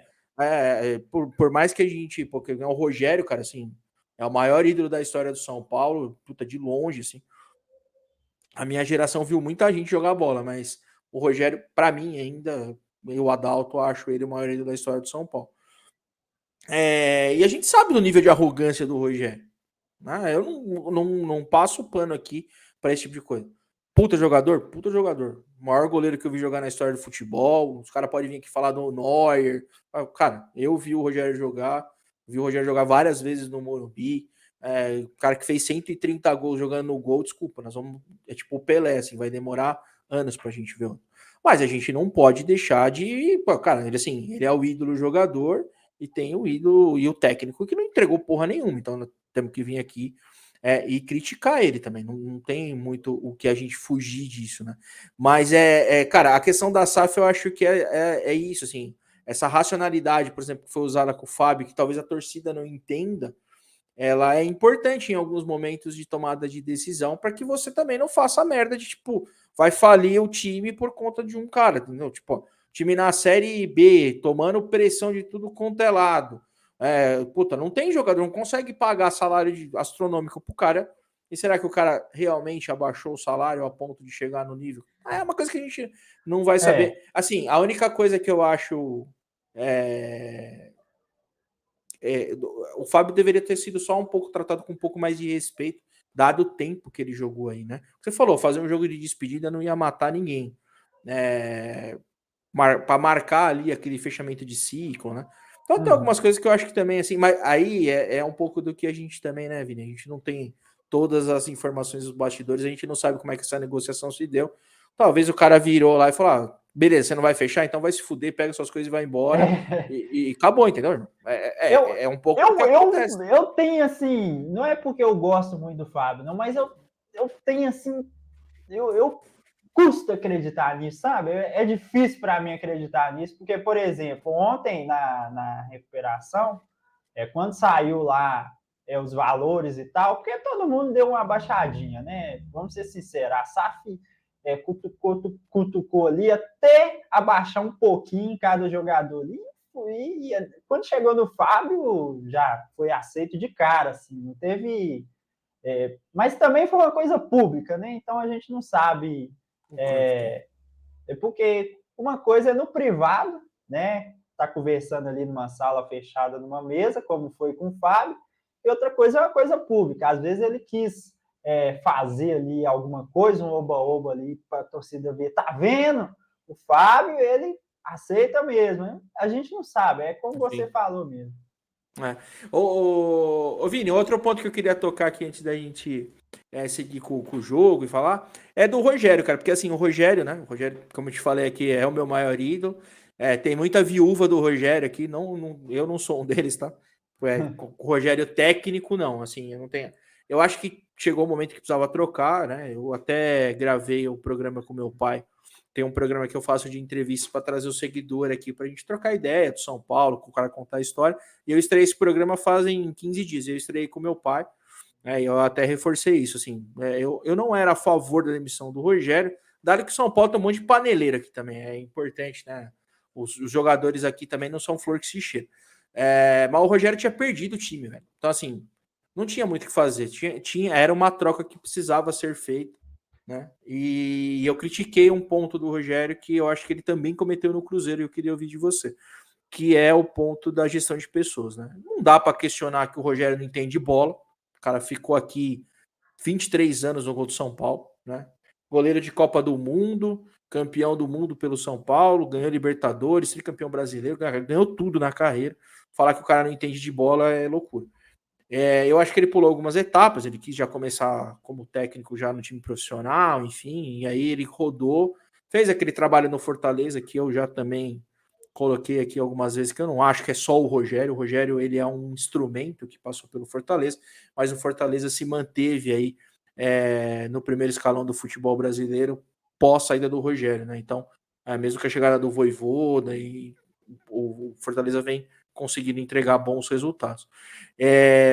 por mais que a gente... Porque o Rogério, cara, assim, é o maior ídolo da história do São Paulo, puta, de longe, assim. A minha geração viu muita gente jogar bola, mas o Rogério, pra mim, ainda, eu, Adalto, acho ele o maior ídolo da história do São Paulo. E a gente sabe do nível de arrogância do Rogério. Eu não passo pano aqui para esse tipo de coisa. Puta jogador? Puta jogador. O maior goleiro que eu vi jogar na história do futebol. Os caras podem vir aqui falar do Neuer. Cara, eu vi o Rogério jogar várias vezes no Morumbi. O cara que fez 130 gols jogando no gol, desculpa, nós vamos... É tipo o Pelé, assim, vai demorar anos pra gente ver. Mas a gente não pode deixar de... Cara, ele assim, ele é o ídolo jogador e tem o ídolo e o técnico que não entregou porra nenhuma. Então temos que vir aqui e criticar ele também. Não tem muito o que a gente fugir disso, né? Mas cara, a questão da SAF eu acho que é isso, assim. Essa racionalidade, por exemplo, que foi usada com o Fábio, que talvez a torcida não entenda, ela é importante em alguns momentos de tomada de decisão para que você também não faça merda de, tipo, vai falir o time por conta de um cara, entendeu? Tipo, time na Série B, tomando pressão de tudo quanto é lado. Puta, não tem jogador, não consegue pagar salário astronômico pro cara. E será que o cara realmente abaixou o salário a ponto de chegar no nível? É uma coisa que a gente não vai saber. Assim, a única coisa que eu acho... o Fábio deveria ter sido só um pouco tratado com um pouco mais de respeito, dado o tempo que ele jogou aí, né? Você falou, fazer um jogo de despedida não ia matar ninguém. Para marcar ali aquele fechamento de ciclo, né? Então tem algumas coisas que eu acho que também, assim, mas aí é um pouco do que a gente também, né, Vini? A gente não tem todas as informações dos bastidores, a gente não sabe como é que essa negociação se deu. Talvez o cara virou lá e falou, beleza, você não vai fechar, então vai se fuder, pega suas coisas e vai embora. E acabou, entendeu? É um pouco o que acontece. Eu tenho, assim, não é porque eu gosto muito do Fábio, não, mas eu tenho, assim, eu custa acreditar nisso, sabe? É difícil para mim acreditar nisso, porque, por exemplo, ontem na recuperação, quando saiu lá os valores e tal, porque todo mundo deu uma baixadinha, né? Vamos ser sinceros, a SAF cutucou ali até abaixar um pouquinho cada jogador ali. E quando chegou no Fábio, já foi aceito de cara, assim, não teve. Mas também foi uma coisa pública, né? Então a gente não sabe. Porque uma coisa é no privado, né? Tá conversando ali numa sala fechada, numa mesa, como foi com o Fábio, e outra coisa é uma coisa pública. Às vezes ele quis fazer ali alguma coisa, um oba-oba ali para a torcida ver. Tá vendo? O Fábio, ele aceita mesmo, né? A gente não sabe, é como você falou mesmo. Ô, Vini, outro ponto que eu queria tocar aqui antes da gente seguir com o jogo e falar é do Rogério, cara, porque assim, o Rogério, né? O Rogério, como eu te falei aqui, é o meu maior ídolo. Tem muita viúva do Rogério aqui, eu não sou um deles, tá? O Rogério técnico, não, assim, eu não tenho. Eu acho que chegou o momento que precisava trocar, né? Eu até gravei o programa com meu pai. Tem um programa que eu faço de entrevistas para trazer o seguidor aqui para a gente trocar ideia do São Paulo, com o cara contar a história. E eu estreiei esse programa fazem 15 dias. Eu estreiei com meu pai. E eu até reforcei isso. Assim, eu não era a favor da demissão do Rogério, dado que o São Paulo tem um monte de paneleira aqui também. É importante, né? Os jogadores aqui também não são flor que se cheira. Mas o Rogério tinha perdido o time, velho. Então, assim, não tinha muito o que fazer. Era uma troca que precisava ser feita. Né? E eu critiquei um ponto do Rogério que eu acho que ele também cometeu no Cruzeiro e eu queria ouvir de você, que é o ponto da gestão de pessoas. Né? Não dá para questionar que o Rogério não entende bola, o cara ficou aqui 23 anos no gol do São Paulo, né? Goleiro de Copa do Mundo, campeão do mundo pelo São Paulo, ganhou Libertadores, tricampeão brasileiro, ganhou tudo na carreira. Falar que o cara não entende de bola é loucura. Eu acho que ele pulou algumas etapas, ele quis já começar como técnico já no time profissional, enfim, e aí ele rodou, fez aquele trabalho no Fortaleza que eu já também coloquei aqui algumas vezes, que eu não acho que é só o Rogério ele é um instrumento que passou pelo Fortaleza, mas o Fortaleza se manteve aí no primeiro escalão do futebol brasileiro pós saída do Rogério, né? Então, mesmo que a chegada do Vojvoda e o Fortaleza vem conseguindo entregar bons resultados.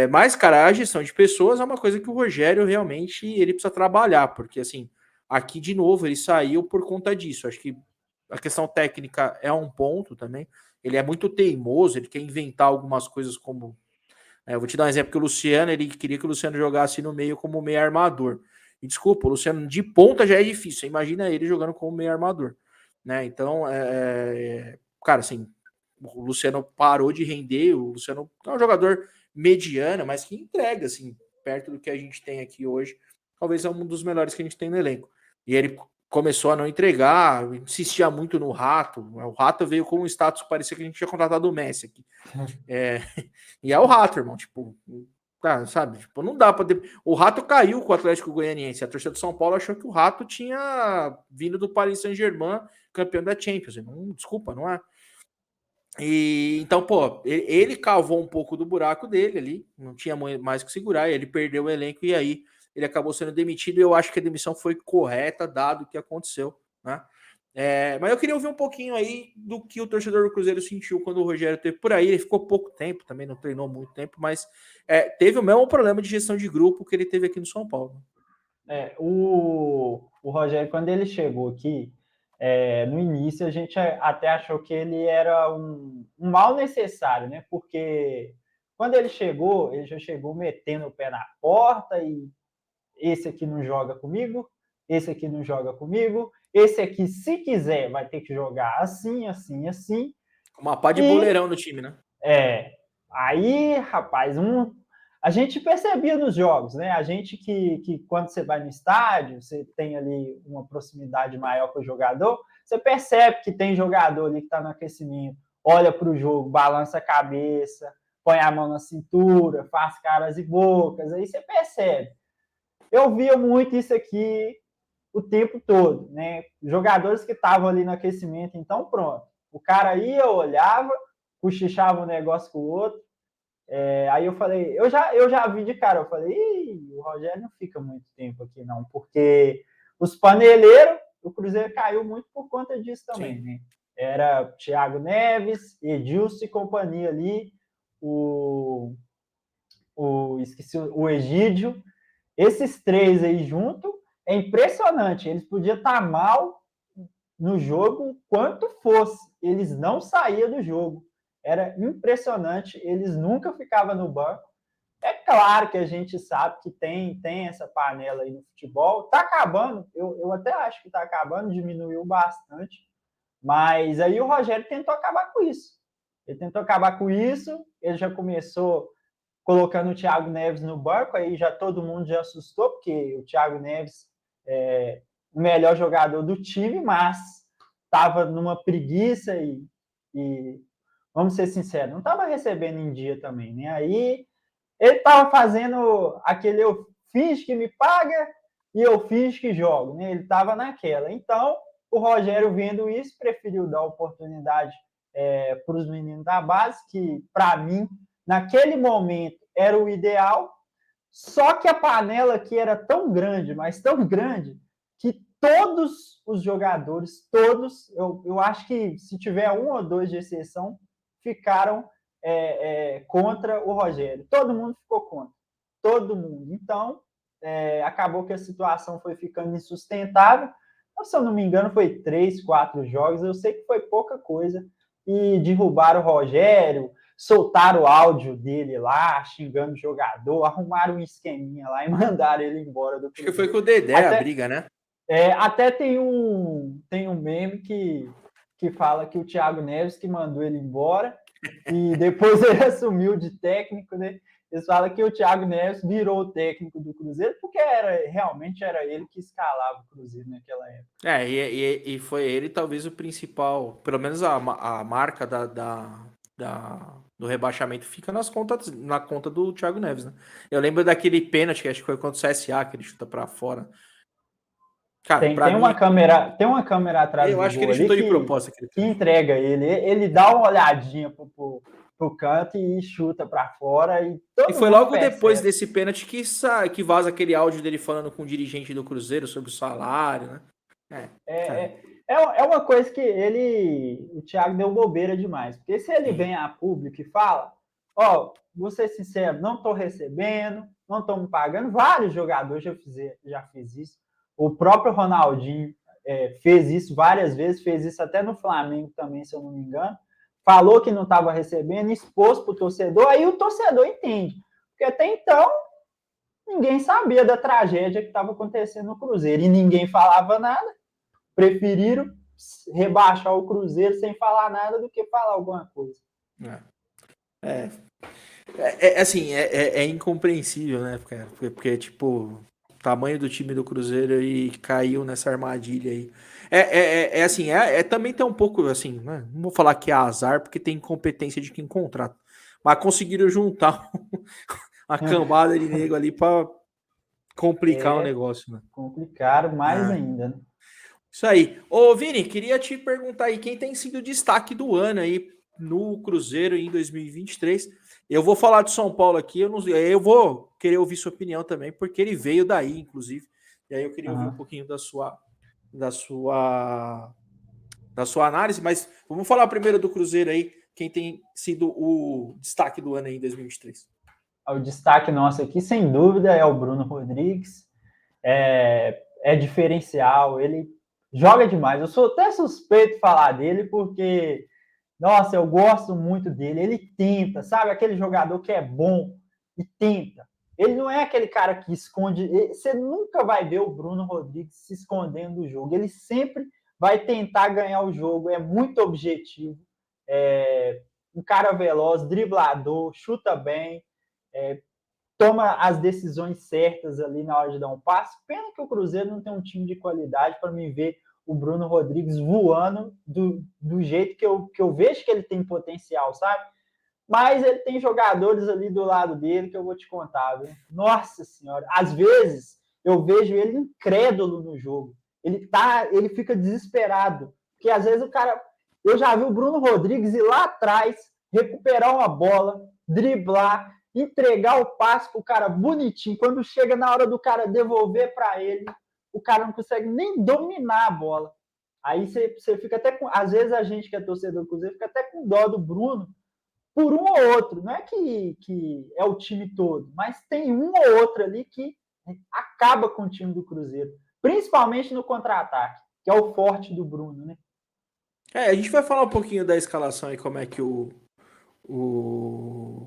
Mas, cara, a gestão de pessoas é uma coisa que o Rogério realmente ele precisa trabalhar, porque assim, aqui de novo ele saiu por conta disso. Acho que a questão técnica é um ponto também. Ele é muito teimoso, ele quer inventar algumas coisas como. Eu vou te dar um exemplo que o Luciano, ele queria que o Luciano jogasse no meio como meio armador. E desculpa, o Luciano de ponta já é difícil. Você imagina ele jogando como meio armador. Né? Então, cara, assim, o Luciano parou de render, o Luciano é um jogador mediano, mas que entrega, assim, perto do que a gente tem aqui hoje. Talvez é um dos melhores que a gente tem no elenco. E ele começou a não entregar, insistia muito no Rato. O Rato veio com um status que parecia que a gente tinha contratado o Messi aqui. E é o Rato, irmão, tipo, cara, sabe? Tipo, não dá pra. O Rato caiu com o Atlético Goianiense. A torcida do São Paulo achou que o Rato tinha vindo do Paris Saint-Germain, campeão da Champions. Não, desculpa, não é. E então, pô, ele cavou um pouco do buraco dele ali, não tinha mais que segurar, ele perdeu o elenco e aí ele acabou sendo demitido. E eu acho que a demissão foi correta, dado o que aconteceu, né? Mas eu queria ouvir um pouquinho aí do que o torcedor do Cruzeiro sentiu quando o Rogério teve por aí. Ele ficou pouco tempo, também não treinou muito tempo, mas teve o mesmo problema de gestão de grupo que ele teve aqui no São Paulo. O Rogério, quando ele chegou aqui, no início a gente até achou que ele era um mal necessário, né? Porque quando ele já chegou metendo o pé na porta e esse aqui não joga comigo, esse aqui não joga comigo, esse aqui, se quiser, vai ter que jogar assim, assim, assim. Uma pá de boleirão no time, né? Aí, rapaz, a gente percebia nos jogos, né? A gente que quando você vai no estádio, você tem ali uma proximidade maior com o jogador, você percebe que tem jogador ali que está no aquecimento, olha para o jogo, balança a cabeça, põe a mão na cintura, faz caras e bocas, aí você percebe. Eu via muito isso aqui o tempo todo, né? Jogadores que estavam ali no aquecimento, então pronto. O cara ia, olhava, cochichava um negócio com o outro. Aí eu falei, eu já vi de cara, eu falei, o Rogério não fica muito tempo aqui não, porque os paneleiros, o Cruzeiro caiu muito por conta disso também, Sim. né? Era Thiago Neves, Edilson e companhia ali, esqueci, o Egídio, esses três aí junto, é impressionante, eles podiam estar mal no jogo quanto fosse, eles não saíam do jogo, era impressionante, eles nunca ficavam no banco. É claro que a gente sabe que tem essa panela aí no futebol, tá acabando, eu até acho que tá acabando, diminuiu bastante, mas aí o Rogério tentou acabar com isso. Ele tentou acabar com isso, ele já começou colocando o Thiago Neves no banco, aí já todo mundo já assustou, porque o Thiago Neves é o melhor jogador do time, mas estava numa preguiça e, vamos ser sinceros, não estava recebendo em dia também, né? Aí ele estava fazendo aquele eu finge que me paga e eu finge que jogo, né? Ele estava naquela. Então, o Rogério, vendo isso, preferiu dar oportunidade para os meninos da base, que, para mim, naquele momento, era o ideal. Só que a panela aqui era tão grande, mas tão grande, que todos os jogadores, todos, eu acho que se tiver um ou dois de exceção, ficaram contra o Rogério. Todo mundo ficou contra. Todo mundo. Então, acabou que a situação foi ficando insustentável. Se eu não me engano, foi 3, 4 jogos. Eu sei que foi pouca coisa. E derrubaram o Rogério, soltaram o áudio dele lá, xingando o jogador, arrumaram um esqueminha lá e mandaram ele embora do Acho que Cruzeiro. foi com o Dedé a briga, né? Até tem um meme que fala que o Thiago Neves que mandou ele embora e depois ele assumiu de técnico, né? Eles falam que o Thiago Neves virou o técnico do Cruzeiro porque realmente era ele que escalava o Cruzeiro naquela época. E foi ele talvez o principal, pelo menos a marca do rebaixamento fica na conta do Thiago Neves, né? Eu lembro daquele pênalti que acho que foi contra o CSA, que ele chuta pra fora. Cara, pra mim, Tem uma câmera atrás eu do acho que gol ele ali chutou de propósito aquele que pênalti. entrega ele. Ele dá uma olhadinha pro canto e chuta para fora e E todo foi mundo logo depois percebe. desse pênalti que vaza aquele áudio dele falando com o dirigente do Cruzeiro sobre o salário, né? Cara. É uma coisa que o Thiago deu bobeira demais. Porque se ele Sim. vem a público e fala, ó, vou ser sincero, não estou recebendo, não estão me pagando. Vários jogadores já fiz isso. O próprio Ronaldinho fez isso várias vezes, fez isso até no Flamengo também, se eu não me engano. Falou que não estava recebendo, expôs para o torcedor, aí o torcedor entende. Porque até então, ninguém sabia da tragédia que estava acontecendo no Cruzeiro e ninguém falava nada. Preferiram rebaixar o Cruzeiro sem falar nada do que falar alguma coisa. Assim, é incompreensível, né? Porque, tipo, o tamanho do time do Cruzeiro e caiu nessa armadilha aí. Assim, também tem um pouco, assim, né? Não vou falar que é azar, porque tem incompetência de quem contrata. Mas conseguiram juntar uma cambada de nego ali pra complicar o negócio, né? Complicaram mais Ah, ainda, né? isso aí. Ô, Vini, queria te perguntar aí quem tem sido o destaque do ano aí no Cruzeiro em 2023. Eu vou falar de São Paulo aqui, eu vou querer ouvir sua opinião também, porque ele veio daí, inclusive. E aí eu queria ouvir um pouquinho da sua, da sua análise, mas vamos falar primeiro do Cruzeiro aí, quem tem sido o destaque do ano aí em 2023. O destaque nosso aqui, sem dúvida, é o Bruno Rodrigues. É diferencial, ele joga demais. Eu sou até suspeito de falar dele, porque, nossa, eu gosto muito dele. Ele tenta, sabe? Aquele jogador que é bom e tenta. Ele não é aquele cara que esconde. Você nunca vai ver o Bruno Rodrigues se escondendo do jogo. Ele sempre vai tentar ganhar o jogo. É muito objetivo. Um cara veloz, driblador, chuta bem, toma as decisões certas ali na hora de dar um passe. Pena que o Cruzeiro não tem um time de qualidade para me ver o Bruno Rodrigues voando do jeito que eu vejo que ele tem potencial, sabe? Mas ele tem jogadores ali do lado dele que eu vou te contar, viu? Nossa Senhora, às vezes eu vejo ele incrédulo no jogo. ele fica desesperado. Porque às vezes o cara. Eu já vi o Bruno Rodrigues ir lá atrás, recuperar uma bola, driblar, entregar o passe pro cara bonitinho. Quando chega na hora do cara devolver para ele, o cara não consegue nem dominar a bola. Aí você fica até com. Às vezes a gente que é torcedor do Cruzeiro fica até com dó do Bruno por um ou outro. Não é que é o time todo, mas tem um ou outro ali que acaba com o time do Cruzeiro. Principalmente no contra-ataque, que é o forte do Bruno, né? A gente vai falar um pouquinho da escalação e como é que o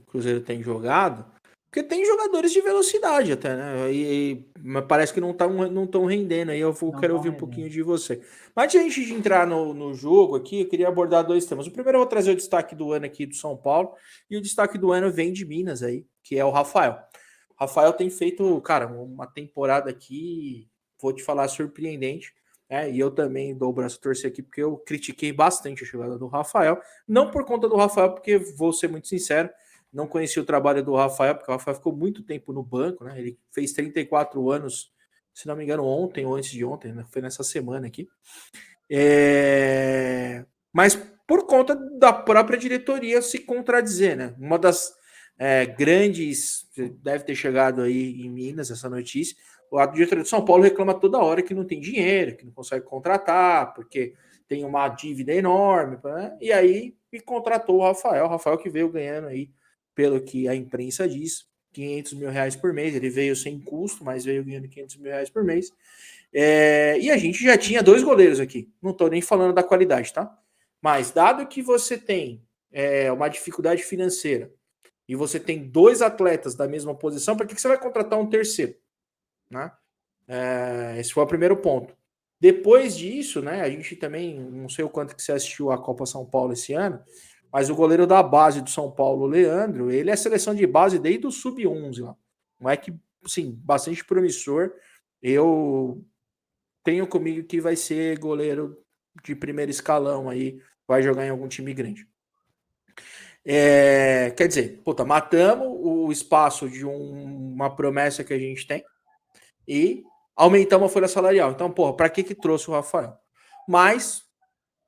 Cruzeiro tem jogado. Porque tem jogadores de velocidade até, né? Mas parece que não estão rendendo. Aí quero ouvir um pouquinho de você. Mas antes de entrar no jogo aqui, eu queria abordar dois temas. O primeiro eu vou trazer o destaque do ano aqui do São Paulo. E o destaque do ano vem de Minas aí, que é o Rafael. O Rafael tem feito, cara, uma temporada aqui, vou te falar, surpreendente. E eu também dou o braço a torcer aqui, porque eu critiquei bastante a chegada do Rafael. Não por conta do Rafael, porque vou ser muito sincero, não conheci o trabalho do Rafael, porque o Rafael ficou muito tempo no banco, né? Ele fez 34 anos, se não me engano, ontem ou antes de ontem, né? Foi nessa semana aqui. Mas por conta da própria diretoria se contradizer, né? Uma das grandes, deve ter chegado aí em Minas essa notícia, a diretoria de São Paulo reclama toda hora que não tem dinheiro, que não consegue contratar, porque tem uma dívida enorme, né? E aí me contratou o Rafael que veio ganhando aí, pelo que a imprensa diz, 500 mil reais por mês. Ele veio sem custo, mas veio ganhando 500 mil reais por mês. E a gente já tinha 2 goleiros aqui. Não estou nem falando da qualidade, tá? Mas dado que você tem uma dificuldade financeira e você tem 2 atletas da mesma posição, para que você vai contratar um terceiro? Né? Esse foi o primeiro ponto. Depois disso, né, a gente também, não sei o quanto que você assistiu a Copa São Paulo esse ano, mas o goleiro da base do São Paulo, o Leandro, ele é seleção de base desde o Sub-11 lá. Não é que, sim, bastante promissor. Eu tenho comigo que vai ser goleiro de primeiro escalão aí, vai jogar em algum time grande. Quer dizer, puta, matamos o espaço de uma promessa que a gente tem e aumentamos a folha salarial. Então, porra, para que trouxe o Rafael? Mas,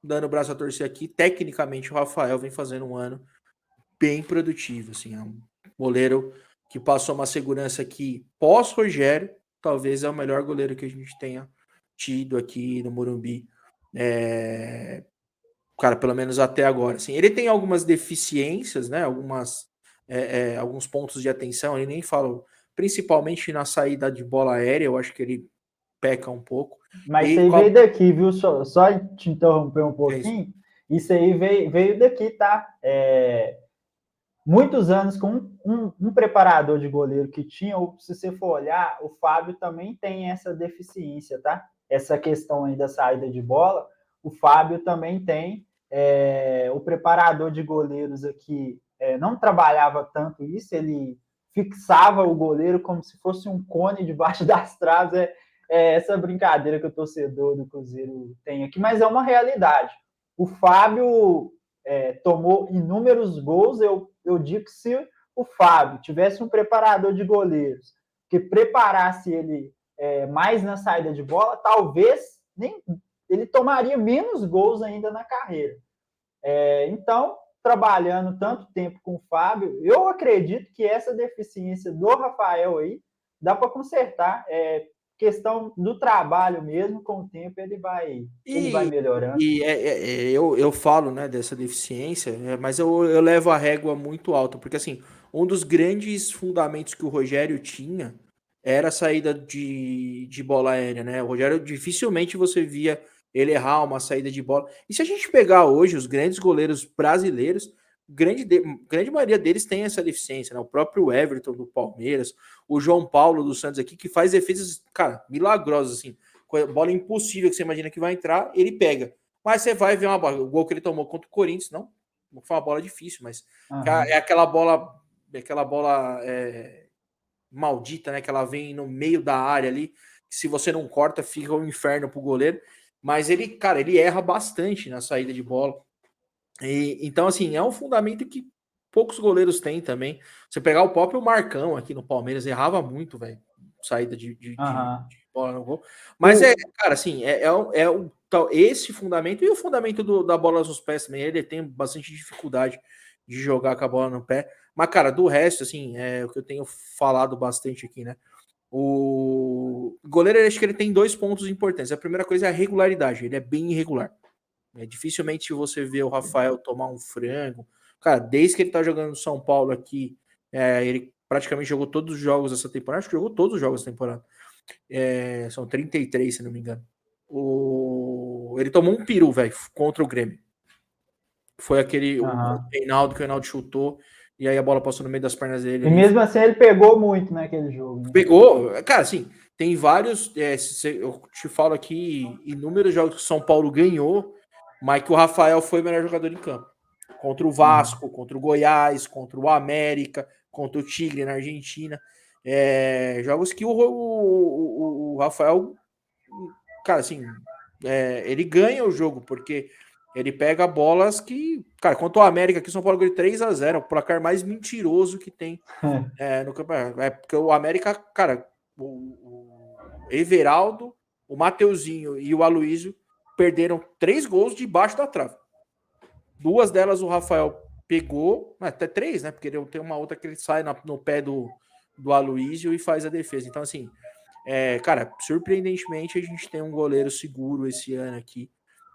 dando o braço a torcer aqui, tecnicamente o Rafael vem fazendo um ano bem produtivo, assim, é um goleiro que passou uma segurança que pós-Rogério, talvez é o melhor goleiro que a gente tenha tido aqui no Morumbi, cara, pelo menos até agora. Assim, ele tem algumas deficiências, né? Alguns pontos de atenção. Ele nem fala, principalmente na saída de bola aérea. Eu acho que ele peca um pouco. Mas isso aí veio daqui, viu? Só te interromper um pouquinho. Isso aí veio daqui, tá? Muitos anos com um preparador de goleiro que tinha, se você for olhar, o Fábio também tem essa deficiência, tá? Essa questão aí da saída de bola, o Fábio também tem. O preparador de goleiros aqui não trabalhava tanto isso, ele fixava o goleiro como se fosse um cone debaixo das traves. Essa brincadeira que o torcedor do Cruzeiro tem aqui, mas é uma realidade. O Fábio tomou inúmeros gols. Eu digo que se o Fábio tivesse um preparador de goleiros que preparasse ele mais na saída de bola, talvez ele tomaria menos gols ainda na carreira. Então, trabalhando tanto tempo com o Fábio, eu acredito que essa deficiência do Rafael aí dá para consertar. Questão do trabalho mesmo, com o tempo ele vai melhorando. Eu falo, né, dessa deficiência, mas eu levo a régua muito alta, porque assim, um dos grandes fundamentos que o Rogério tinha era a saída de bola aérea, né? O Rogério dificilmente você via ele errar uma saída de bola. E se a gente pegar hoje os grandes goleiros brasileiros, grande maioria deles tem essa deficiência, né? O próprio Everton do Palmeiras, o João Paulo do Santos aqui, que faz defesas, cara, milagrosas, assim. Bola impossível que você imagina que vai entrar, ele pega. Mas você vai ver uma bola. O gol que ele tomou contra o Corinthians, não foi uma bola difícil, mas é aquela bola maldita, né? Que ela vem no meio da área ali. Que se você não corta, fica um inferno pro goleiro. Mas ele, cara, ele erra bastante na saída de bola. Então, assim, é um fundamento que poucos goleiros têm também. Você pegar o próprio Marcão aqui no Palmeiras, errava muito, velho. Saída de bola no gol. Mas cara, assim, esse fundamento e o fundamento da bola nos pés também. Ele tem bastante dificuldade de jogar com a bola no pé. Mas, cara, do resto, assim, é o que eu tenho falado bastante aqui, né? O goleiro, eu acho que ele tem 2 pontos importantes. A primeira coisa é a regularidade. Ele é bem irregular. Dificilmente você vê o Rafael tomar um frango. Cara, desde que ele tá jogando no São Paulo aqui, ele praticamente jogou todos os jogos dessa temporada. Acho que jogou todos os jogos dessa temporada. São 33, se não me engano. Ele tomou um peru, velho, contra o Grêmio. Foi aquele o Reinaldo, que o Reinaldo chutou, e aí a bola passou no meio das pernas dele. E mesmo assim ele pegou muito naquele jogo. Né? Pegou, cara, assim, tem vários. Eu te falo aqui inúmeros jogos que o São Paulo ganhou, mas que o Rafael foi o melhor jogador em campo. Contra o Vasco, contra o Goiás, contra o América, contra o Tigre na Argentina. Jogos que o Rafael, cara, assim, ele ganha o jogo, porque ele pega bolas que, cara, contra o América, aqui o São Paulo ganhou 3-0, o placar mais mentiroso que tem no campeonato. Porque o América, cara, o Everaldo, o Mateuzinho e o Aloísio perderam 3 gols debaixo da trave. 2 delas o Rafael pegou, até 3, né? Porque tem uma outra que ele sai no pé do Aloísio e faz a defesa. Então, assim, cara, surpreendentemente a gente tem um goleiro seguro esse ano aqui.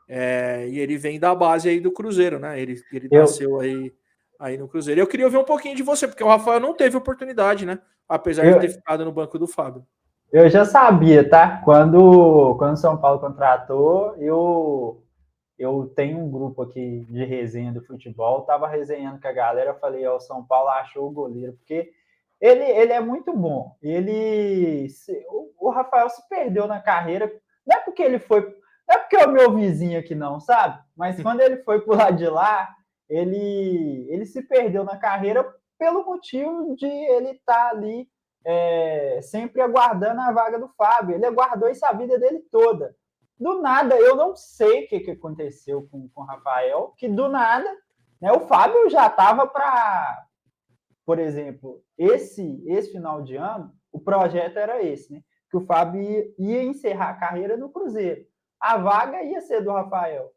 E ele vem da base aí do Cruzeiro, né? Ele nasceu aí no Cruzeiro. Eu queria ouvir um pouquinho de você, porque o Rafael não teve oportunidade, né? Apesar de ter ficado no banco do Fábio. Eu já sabia, tá? Quando o São Paulo contratou, eu tenho um grupo aqui de resenha do futebol, tava resenhando com a galera, eu falei, o São Paulo achou o goleiro, porque ele é muito bom. O Rafael se perdeu na carreira, não é porque ele foi, não é porque é o meu vizinho aqui não, sabe? Mas quando ele foi pro lado de lá, ele se perdeu na carreira pelo motivo de ele estar ali sempre aguardando a vaga do Fábio. Ele aguardou isso a vida dele toda. Do nada, eu não sei o que aconteceu com o Rafael, que do nada, né, o Fábio já estava para, por exemplo, esse final de ano, o projeto era esse, né? Que o Fábio ia encerrar a carreira no Cruzeiro. A vaga ia ser do Rafael.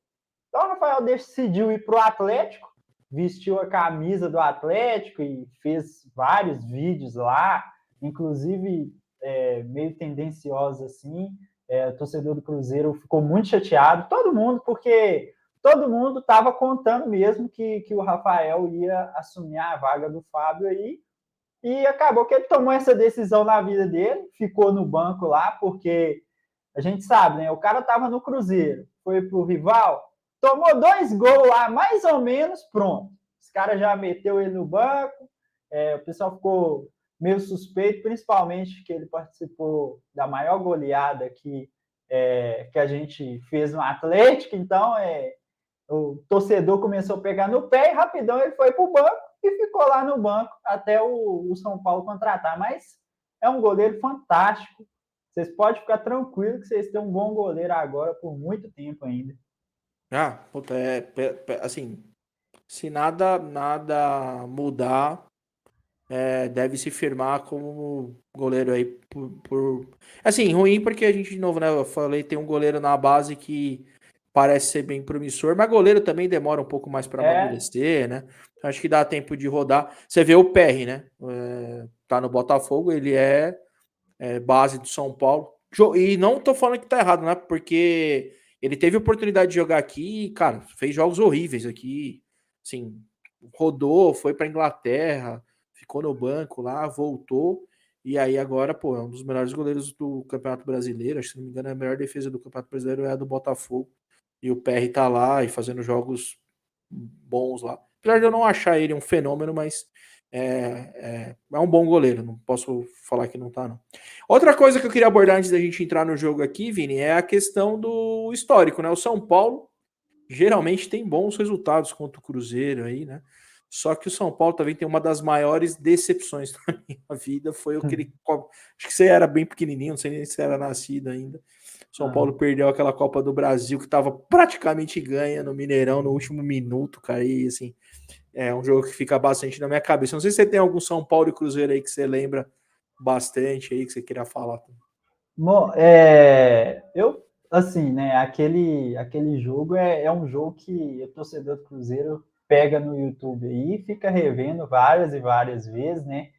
Então o Rafael decidiu ir para o Atlético, vestiu a camisa do Atlético e fez vários vídeos lá, inclusive meio tendenciosos assim. O torcedor do Cruzeiro ficou muito chateado, todo mundo, porque todo mundo estava contando mesmo que o Rafael ia assumir a vaga do Fábio aí, e acabou que ele tomou essa decisão na vida dele, ficou no banco lá, porque a gente sabe, né? O cara estava no Cruzeiro, foi pro rival, tomou 2 gols lá, mais ou menos, pronto. Os caras já meteu ele no banco, o pessoal ficou meio suspeito, principalmente que ele participou da maior goleada que a gente fez no Atlético, então o torcedor começou a pegar no pé e rapidão ele foi para o banco e ficou lá no banco até o São Paulo contratar. Mas é um goleiro fantástico. Vocês podem ficar tranquilos que vocês têm um bom goleiro agora por muito tempo ainda. Puta, assim, se nada mudar, deve se firmar como goleiro aí assim, ruim porque a gente, de novo, né, eu falei, tem um goleiro na base que parece ser bem promissor, mas goleiro também demora um pouco mais para amadurecer, né? Acho que dá tempo de rodar. Você vê o Perry, né? Tá no Botafogo, ele é base do São Paulo. E não tô falando que tá errado, né? Porque ele teve oportunidade de jogar aqui, cara, fez jogos horríveis aqui, assim, rodou, foi para Inglaterra, ficou no banco lá, voltou, e aí agora, pô, é um dos melhores goleiros do Campeonato Brasileiro, acho que se não me engano, a melhor defesa do Campeonato Brasileiro é a do Botafogo, e o PR tá lá e fazendo jogos bons lá. Apesar de eu não achar ele um fenômeno, mas é um bom goleiro, não posso falar que não tá, não. Outra coisa que eu queria abordar antes da gente entrar no jogo aqui, Vini, é a questão do histórico, né? O São Paulo geralmente tem bons resultados contra o Cruzeiro aí, né? Só que o São Paulo também tem uma das maiores decepções da minha vida, foi aquele acho que você era bem pequenininho, não sei nem se era nascido ainda. São Paulo perdeu aquela Copa do Brasil que estava praticamente ganha no Mineirão no último minuto, cara, e assim, é um jogo que fica bastante na minha cabeça. Não sei se você tem algum São Paulo e Cruzeiro aí que você lembra bastante aí, que você queira falar. Eu, assim, né, aquele jogo é um jogo que o torcedor do Cruzeiro pega no YouTube aí e fica revendo várias e várias vezes, né?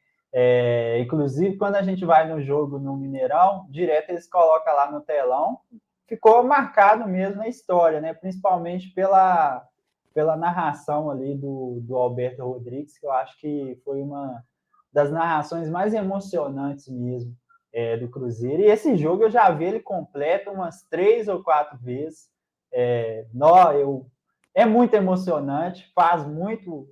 Inclusive, quando a gente vai no jogo no Mineirão, direto eles colocam lá no telão, ficou marcado mesmo na história, né? Principalmente pela narração ali do Alberto Rodrigues, que eu acho que foi uma das narrações mais emocionantes mesmo do Cruzeiro. E esse jogo eu já vi ele completo umas 3 ou 4 vezes. É muito emocionante, faz muito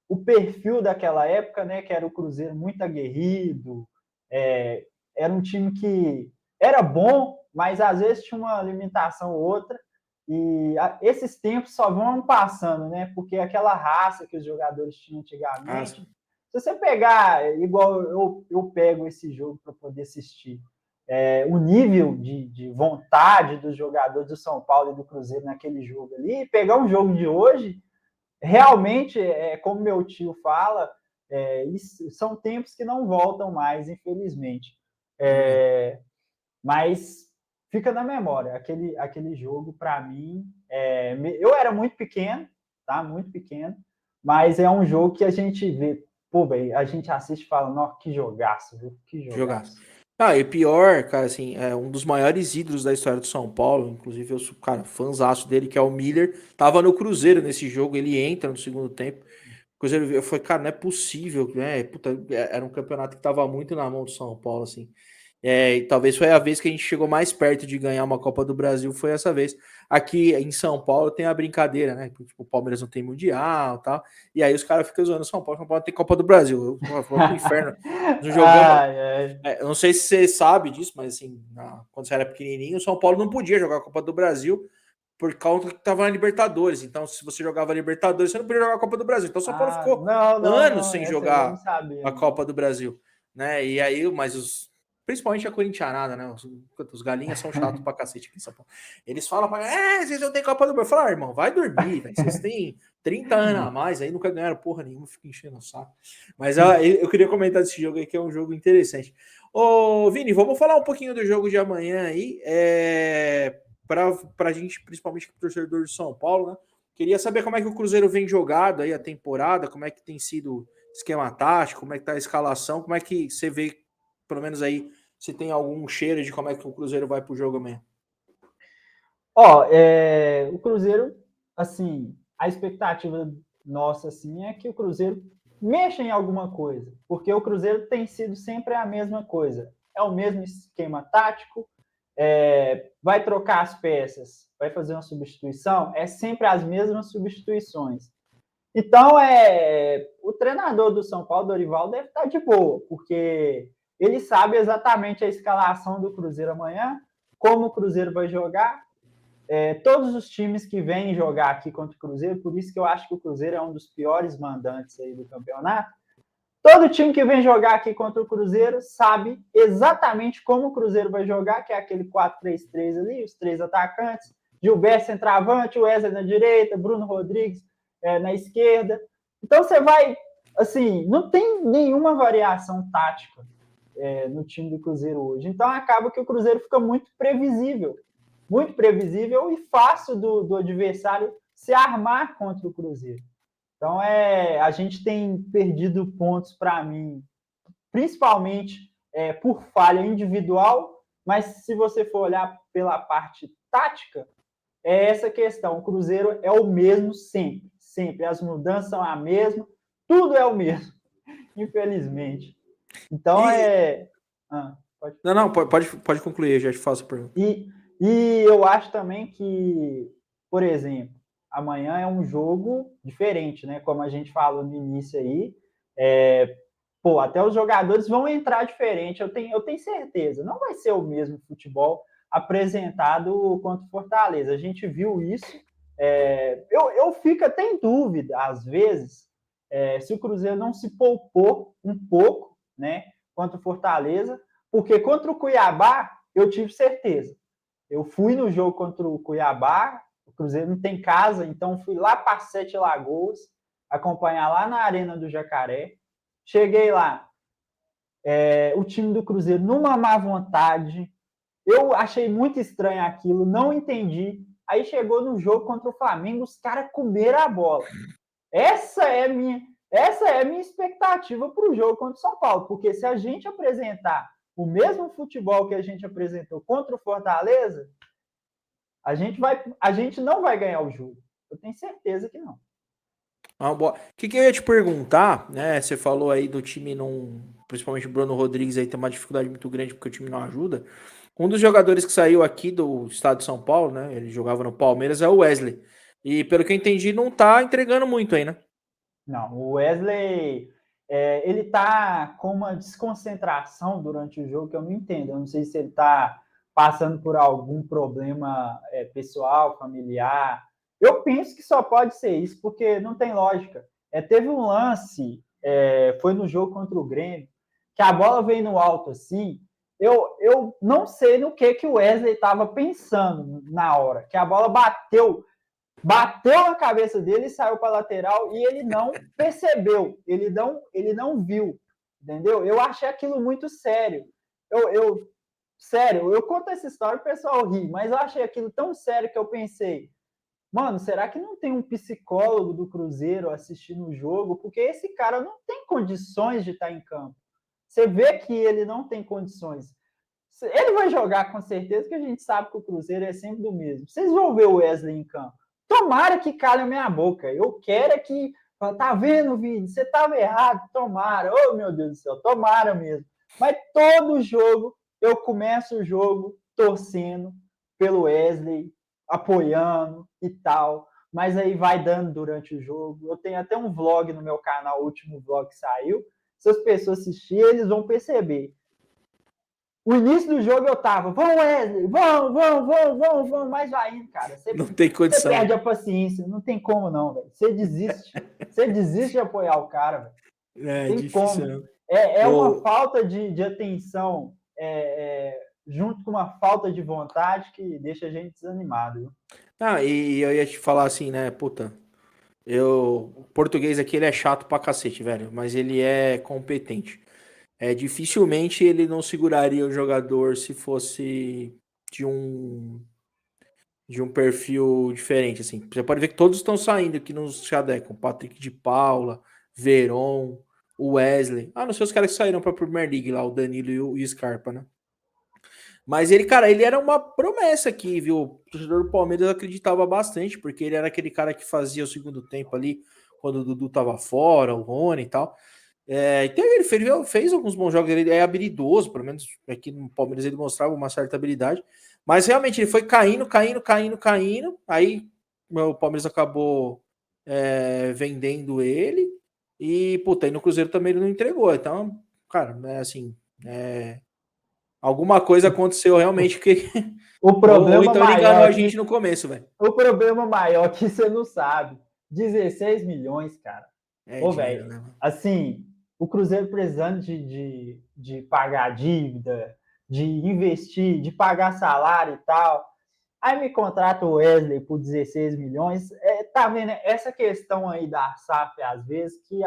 o perfil daquela época, né? Que era o Cruzeiro muito aguerrido, era um time que era bom, mas às vezes tinha uma limitação ou outra. E esses tempos só vão passando, né? Porque aquela raça que os jogadores tinham Ah, antigamente, se você pegar, igual eu pego esse jogo para poder assistir, o nível de vontade dos jogadores do São Paulo e do Cruzeiro naquele jogo ali, e pegar um jogo de hoje, realmente, como meu tio fala, são tempos que não voltam mais, infelizmente. é. Mas fica na memória, aquele jogo, para mim, eu era muito pequeno, tá? Muito pequeno, mas é um jogo que a gente vê, pô, bem, a gente assiste e fala, nossa, que jogaço, viu? Que Jogar. jogaço. Ah, e pior, cara, assim, é um dos maiores ídolos da história do São Paulo, inclusive eu sou, cara, fãzaço dele, que é o Miller, tava no Cruzeiro nesse jogo, ele entra no segundo tempo. O Cruzeiro, eu falei, cara, não é possível, né? Puta, era um campeonato que tava muito na mão do São Paulo, assim. E talvez foi a vez que a gente chegou mais perto de ganhar uma Copa do Brasil, foi essa vez. Aqui em São Paulo tem a brincadeira, né? Tipo, o Palmeiras não tem Mundial e tal. E aí os caras ficam zoando São Paulo não tem Copa do Brasil. Eu vou pro inferno. Não jogamos. Ai, ai. Eu não sei se você sabe disso, mas assim, quando você era pequenininho, o São Paulo não podia jogar a Copa do Brasil por causa que estava na Libertadores. Então, se você jogava Libertadores, você não podia jogar a Copa do Brasil. Então, o São Paulo ficou Não, não, anos não, sem essa aí eu não jogar sabia, a não. Copa do Brasil, né? E aí, mas principalmente a corintianada, né? Os galinhas são chatos pra cacete aqui em São Paulo. Eles falam pra vocês não tem Copa do Brasil. Fala, irmão, vai dormir, velho. Vocês têm 30 anos a mais aí, nunca ganharam porra nenhuma, fica enchendo o saco. Mas eu queria comentar desse jogo aí, que é um jogo interessante. Ô, Vini, vamos falar um pouquinho do jogo de amanhã aí. Para a gente, principalmente o torcedor de São Paulo, né? Queria saber como é que o Cruzeiro vem jogado aí a temporada, como é que tem sido o esquema tático, como é que tá a escalação, como é que você vê, pelo menos aí, se tem algum cheiro de como é que o Cruzeiro vai pro jogo amanhã. O Cruzeiro, assim, a expectativa nossa, assim, é que o Cruzeiro mexa em alguma coisa, porque o Cruzeiro tem sido sempre a mesma coisa. É o mesmo esquema tático, vai trocar as peças, vai fazer uma substituição, é sempre as mesmas substituições. Então, o treinador do São Paulo, Dorival, deve estar de boa, porque ele sabe exatamente a escalação do Cruzeiro amanhã, como o Cruzeiro vai jogar, todos os times que vêm jogar aqui contra o Cruzeiro, por isso que eu acho que o Cruzeiro é um dos piores mandantes aí do campeonato. Todo time que vem jogar aqui contra o Cruzeiro sabe exatamente como o Cruzeiro vai jogar, que é aquele 4-3-3 ali, os três atacantes, Gilberto centroavante, Wesley na direita, Bruno Rodrigues na esquerda. Então você vai, assim, não tem nenhuma variação tática no time do Cruzeiro hoje. Então acaba que o Cruzeiro fica muito previsível e fácil do adversário se armar contra o Cruzeiro. Então, a gente tem perdido pontos, para mim, principalmente por falha individual, mas se você for olhar pela parte tática, é essa questão. O Cruzeiro é o mesmo sempre, sempre. As mudanças são a mesma, tudo é o mesmo, infelizmente. Então, E. pode. Não, pode concluir, eu já te faço a pergunta. E eu acho também que, por exemplo, amanhã é um jogo diferente, né? Como a gente falou no início aí, até os jogadores vão entrar diferente, eu tenho certeza. Não vai ser o mesmo futebol apresentado contra o Fortaleza. A gente viu isso. Eu fico até em dúvida, às vezes, se o Cruzeiro não se poupou um pouco, né? Contra o Fortaleza, porque contra o Cuiabá eu tive certeza. Eu fui no jogo contra o Cuiabá, o Cruzeiro não tem casa, então fui lá para Sete Lagoas, acompanhar lá na Arena do Jacaré. Cheguei lá, o time do Cruzeiro numa má vontade. Eu achei muito estranho aquilo, não entendi. Aí chegou no jogo contra o Flamengo, os caras comeram a bola. Essa é a minha expectativa para o jogo contra o São Paulo, porque se a gente apresentar o mesmo futebol que a gente apresentou contra o Fortaleza, a gente não vai ganhar o jogo. Eu tenho certeza que não. O que eu ia te perguntar, né? Você falou aí do time não. Principalmente o Bruno Rodrigues aí tem uma dificuldade muito grande porque o time não ajuda. Um dos jogadores que saiu aqui do estado de São Paulo, né? Ele jogava no Palmeiras, é o Wesley. E pelo que eu entendi, não tá entregando muito aí, né? Não, o Wesley, ele tá com uma desconcentração durante o jogo que eu não entendo. Eu não sei se ele tá passando por algum problema pessoal, familiar. Eu penso que só pode ser isso, porque não tem lógica. Teve um lance, foi no jogo contra o Grêmio, que a bola veio no alto assim. Eu não sei no que o Wesley estava pensando na hora, que a bola bateu na cabeça dele, saiu para a lateral e ele não percebeu, ele não viu, entendeu? Eu achei aquilo muito sério. Sério, eu conto essa história e o pessoal ri, mas eu achei aquilo tão sério que eu pensei, mano, será que não tem um psicólogo do Cruzeiro assistindo o jogo? Porque esse cara não tem condições de estar em campo. Você vê que ele não tem condições. Ele vai jogar com certeza, que a gente sabe que o Cruzeiro é sempre do mesmo. Vocês vão ver o Wesley em campo. Tomara que cale a minha boca. Eu quero que. Tá vendo, Vini? Você estava errado. Tomara. Oh, meu Deus do céu. Tomara mesmo. Mas todo jogo, eu começo o jogo torcendo pelo Wesley, apoiando e tal. Mas aí vai dando durante o jogo. Eu tenho até um vlog no meu canal, o último vlog que saiu. Se as pessoas assistirem, eles vão perceber. O início do jogo eu tava, vamos Wesley, vamos, mas vai indo, cara. Não tem condição. Você perde a paciência, não tem como não, velho. Você desiste de apoiar o cara, velho. É difícil. Como. É uma falta de atenção junto com uma falta de vontade que deixa a gente desanimado. Viu? E eu ia te falar assim, né, puta, o português aqui ele é chato pra cacete, velho, mas ele é competente. Dificilmente ele não seguraria o jogador se fosse de um perfil diferente, assim. Você pode ver que todos estão saindo aqui nos Chadecon. Patrick de Paula, Veron, o Wesley. Não sei os caras que saíram pra Premier League lá, o Danilo e o Scarpa, né? Mas ele, cara, ele era uma promessa aqui, viu? O torcedor do Palmeiras acreditava bastante, porque ele era aquele cara que fazia o segundo tempo ali, quando o Dudu tava fora, o Rony e tal. Então ele fez alguns bons jogos, ele é habilidoso, pelo menos aqui no Palmeiras ele mostrava uma certa habilidade, mas realmente ele foi caindo, aí o Palmeiras acabou vendendo ele, e puta, aí no Cruzeiro também ele não entregou, então, cara, assim, alguma coisa aconteceu realmente que... O problema ou então ele enganou a gente no começo, velho. O problema maior que você não sabe, 16 milhões, cara. Dinheiro, né? Assim, o Cruzeiro precisando de pagar dívida, de investir, de pagar salário e tal. Aí me contrata o Wesley por 16 milhões. Tá vendo? Essa questão aí da SAF, às vezes, que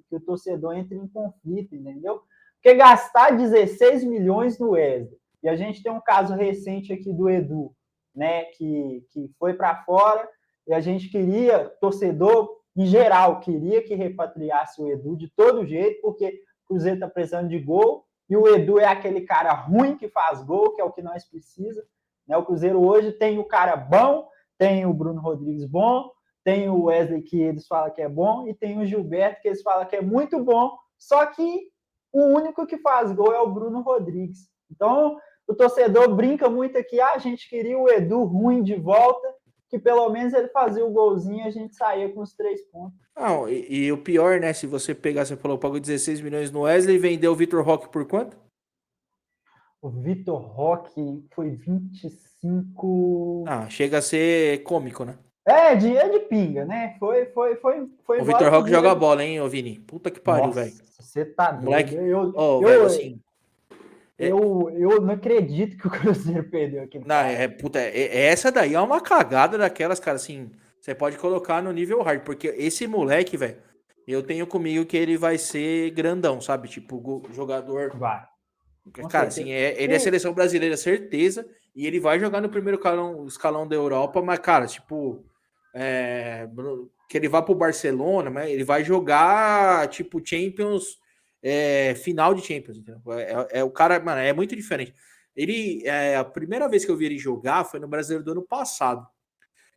o torcedor entra em conflito, entendeu? Porque gastar 16 milhões no Wesley, e a gente tem um caso recente aqui do Edu, né, que foi para fora, e a gente queria, torcedor em geral, queria que repatriasse o Edu de todo jeito, porque o Cruzeiro está precisando de gol, e o Edu é aquele cara ruim que faz gol, que é o que nós precisamos. Né? O Cruzeiro hoje tem o cara bom, tem o Bruno Rodrigues bom, tem o Wesley que eles falam que é bom, e tem o Gilberto que eles falam que é muito bom, só que o único que faz gol é o Bruno Rodrigues. Então, o torcedor brinca muito aqui, a gente queria o Edu ruim de volta, que pelo menos ele fazia o golzinho e a gente saía com os 3 pontos. E o pior, né, se você pegar, você falou, pagou 16 milhões no Wesley e vendeu o Vitor Roque por quanto? O Vitor Roque foi 25... chega a ser cômico, né? Dinheiro de pinga, né? Foi o Vitor Roque joga bola, hein, ô Vini? Puta que pariu, velho. Você tá doido. Moleque, velho, assim... Eu não acredito que o Cruzeiro perdeu aquele essa daí é uma cagada daquelas, cara, assim, você pode colocar no nível hard, porque esse moleque, velho, Eu tenho comigo que ele vai ser grandão, sabe? Tipo, jogador. Vai, com Cara, certeza. assim, ele é seleção brasileira, certeza. E ele vai jogar no primeiro escalão da Europa, mas, cara, tipo. Que ele vá pro Barcelona, mas ele vai jogar, tipo, Champions. Final de Champions, entendeu? O cara, mano, é muito diferente. A primeira vez que eu vi ele jogar foi no Brasileiro do ano passado.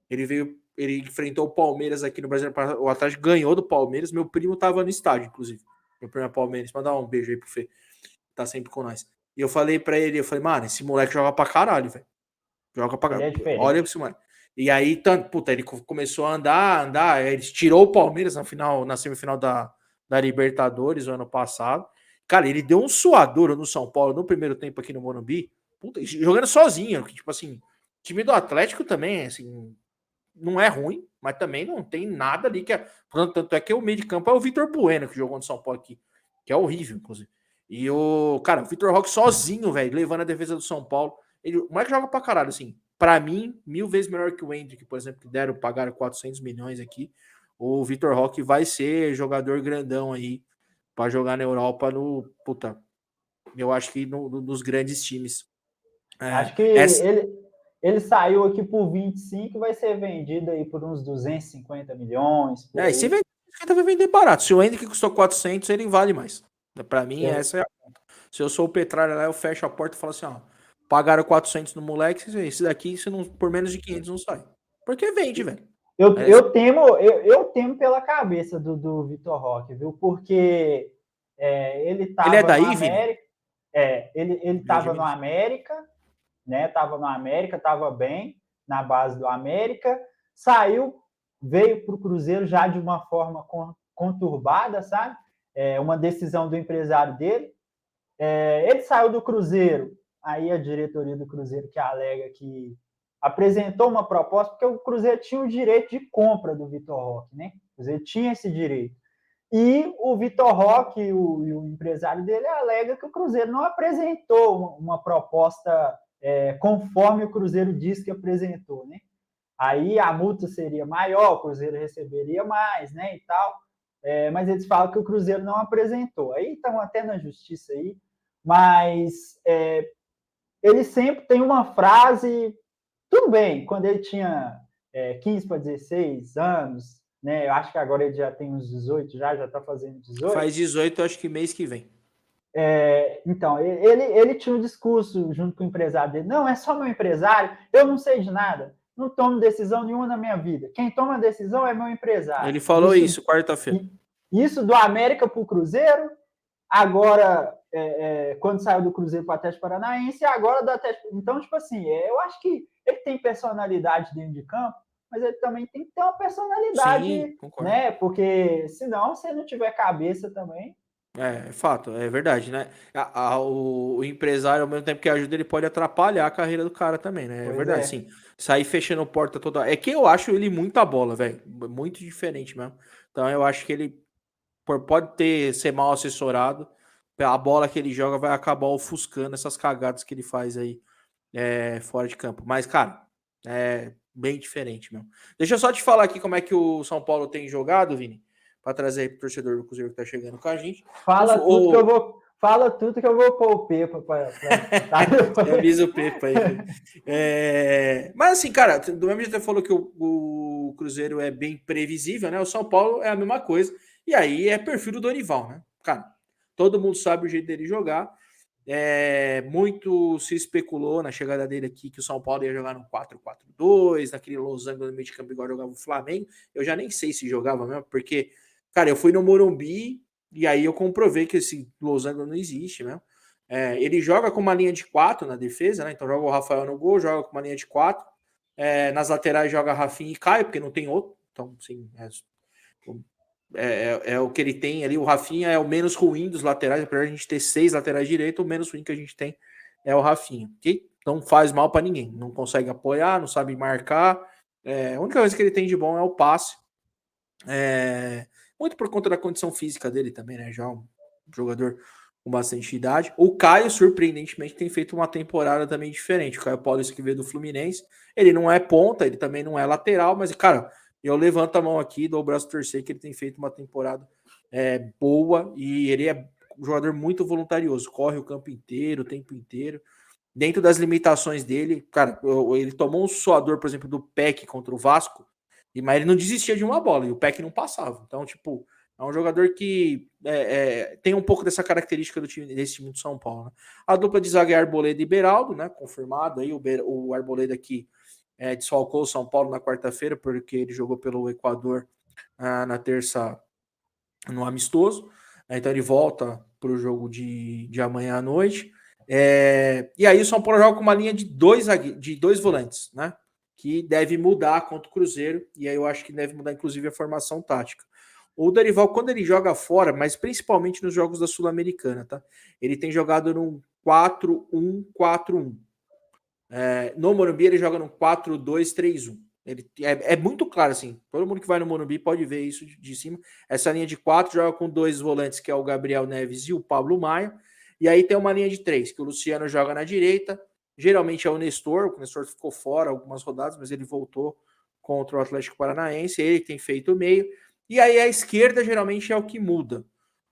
Ele enfrentou o Palmeiras aqui no Brasil. O Atlético ganhou do Palmeiras. Meu primo tava no estádio, inclusive. Meu primo é Palmeiras. Mandar um beijo aí pro Fê. Tá sempre com nós. E eu falei pra ele, mano, esse moleque joga pra caralho, velho. Joga pra Ele é caralho. Olha diferente. esse moleque. E aí, puta, ele começou a andar. Ele tirou o Palmeiras na semifinal da Libertadores o ano passado. Cara, ele deu um suador no São Paulo no primeiro tempo aqui no Morumbi. Puta, jogando sozinho. Tipo assim, time do Atlético também, assim, não é ruim, mas também não tem nada ali que é. Tanto é que o meio de campo é o Vitor Bueno, que jogou no São Paulo aqui, que é horrível, inclusive. E o Vitor Roque sozinho, velho, levando a defesa do São Paulo. O moleque joga pra caralho, assim. Pra mim, 1000 vezes melhor que o Hendrick, por exemplo, que pagaram 400 milhões aqui. O Vitor Roque vai ser jogador grandão aí pra jogar na Europa Puta, eu acho que nos grandes times. Acho que Essa, ele saiu aqui por 25 e vai ser vendido aí por uns 250 milhões, por e se aí. vender, vai vender barato. Se o Hendrick custou 400, ele vale mais. Pra mim, Eu, essa é a conta. Se eu sou o Petralha lá, eu fecho a porta e falo assim, ó, pagaram 400 no moleque, esse daqui, por menos de 500 não sai. Porque vende, velho. eu temo pela cabeça do Vitor Roque, viu? Porque ele Ele é estava no daí, Vini? América, ele Ele é de estava no Minas. América, né? Estava no América, estava bem na base do América, saiu, veio para o Cruzeiro já de uma forma conturbada, sabe? Uma decisão do empresário dele. Ele saiu do Cruzeiro, aí a diretoria do Cruzeiro que alega que apresentou uma proposta, porque o Cruzeiro tinha o direito de compra do Vitor Roque, né? O Cruzeiro tinha esse direito. E o Vitor Roque e o empresário dele alega que o Cruzeiro não apresentou uma proposta conforme o Cruzeiro disse que apresentou, né? Aí a multa seria maior, o Cruzeiro receberia mais, né, e tal. Mas eles falam que o Cruzeiro não apresentou. Aí estão até na justiça aí, mas ele sempre tem uma frase, tudo bem, quando ele tinha 15 para 16 anos, né, eu acho que agora ele já tem uns 18, já está fazendo 18. Faz 18, acho que mês que vem. Então, ele tinha um discurso junto com o empresário dele, não, é só meu empresário, eu não sei de nada, não tomo decisão nenhuma na minha vida, quem toma decisão é meu empresário. Ele falou isso quarta-feira. Isso do América para o Cruzeiro, agora, quando saiu do Cruzeiro para o Atlético Paranaense, agora do Atlético. Então, tipo assim, eu acho que ele tem personalidade dentro de campo, mas ele também tem que ter uma personalidade, Sim, concordo. né? Porque senão, se ele não tiver cabeça também. É fato, é verdade, né? O empresário, ao mesmo tempo que ajuda, ele pode atrapalhar a carreira do cara também, né? É Pois verdade, é. sim. Sair fechando porta toda. É que eu acho ele muita bola, velho. Muito diferente mesmo. Então eu acho que ele pode ser mal assessorado. A bola que ele joga vai acabar ofuscando essas cagadas que ele faz aí fora de campo. Mas, cara, é bem diferente mesmo. Deixa eu só te falar aqui como é que o São Paulo tem jogado, Vini, para trazer pro torcedor do Cruzeiro que tá chegando com a gente. Fala tudo que eu vou pôr o Pepa para Você avisa o Pepa aí. Mas assim, cara, do mesmo jeito que você falou que o Cruzeiro é bem previsível, né? O São Paulo é a mesma coisa. E aí é perfil do Dorival, né? Cara, todo mundo sabe o jeito dele jogar. Muito se especulou na chegada dele aqui que o São Paulo ia jogar no 4-4-2, naquele losango no meio de campo igual jogava o Flamengo. Eu já nem sei se jogava mesmo, porque, cara, eu fui no Morumbi e aí eu comprovei que esse losango não existe mesmo. Ele joga com uma linha de 4 na defesa, né? Então joga o Rafael no gol, joga com uma linha de 4. Nas laterais joga Rafinha e Caio, porque não tem outro. Então, sim, é o que ele tem ali. O Rafinha é o menos ruim dos laterais, apesar de a gente ter 6 laterais direitos, o menos ruim que a gente tem é o Rafinha, que não faz mal para ninguém, não consegue apoiar, não sabe marcar. A única coisa que ele tem de bom é o passe. Muito por conta da condição física dele também, né? Já um jogador com bastante idade. O Caio, surpreendentemente, tem feito uma temporada também diferente. O Caio Paulista que veio do Fluminense, ele não é ponta, ele também não é lateral, mas, cara, eu levanto a mão aqui, dou o braço a torcer que ele tem feito uma temporada boa, e ele é um jogador muito voluntarioso, corre o campo inteiro, o tempo inteiro. Dentro das limitações dele, cara, ele tomou um suador, por exemplo, do Peck contra o Vasco, mas ele não desistia de uma bola, e o Peck não passava. Então, tipo, é um jogador que tem um pouco dessa característica desse time do São Paulo. Né? A dupla de zaga é Arboleda e Beraldo, né? Confirmado aí, o Arboleda aqui desfalcou o São Paulo na quarta-feira, porque ele jogou pelo Equador na terça no amistoso. Então ele volta para o jogo de amanhã à noite. E aí o São Paulo joga com uma linha de dois volantes, né? Que deve mudar contra o Cruzeiro. E aí eu acho que deve mudar, inclusive, a formação tática. O Dorival, quando ele joga fora, mas principalmente nos jogos da Sul-Americana, tá? Ele tem jogado num 4-1-4-1. No Morumbi ele joga num 4-2-3-1. Ele é muito claro, assim. Todo mundo que vai no Morumbi pode ver isso de cima. Essa linha de 4 joga com dois volantes, que é o Gabriel Neves e o Pablo Maia. E aí tem uma linha de 3, que o Luciano joga na direita. Geralmente é o Nestor ficou fora algumas rodadas, mas ele voltou contra o Atlético Paranaense. Ele tem feito o meio. E aí a esquerda geralmente é o que muda.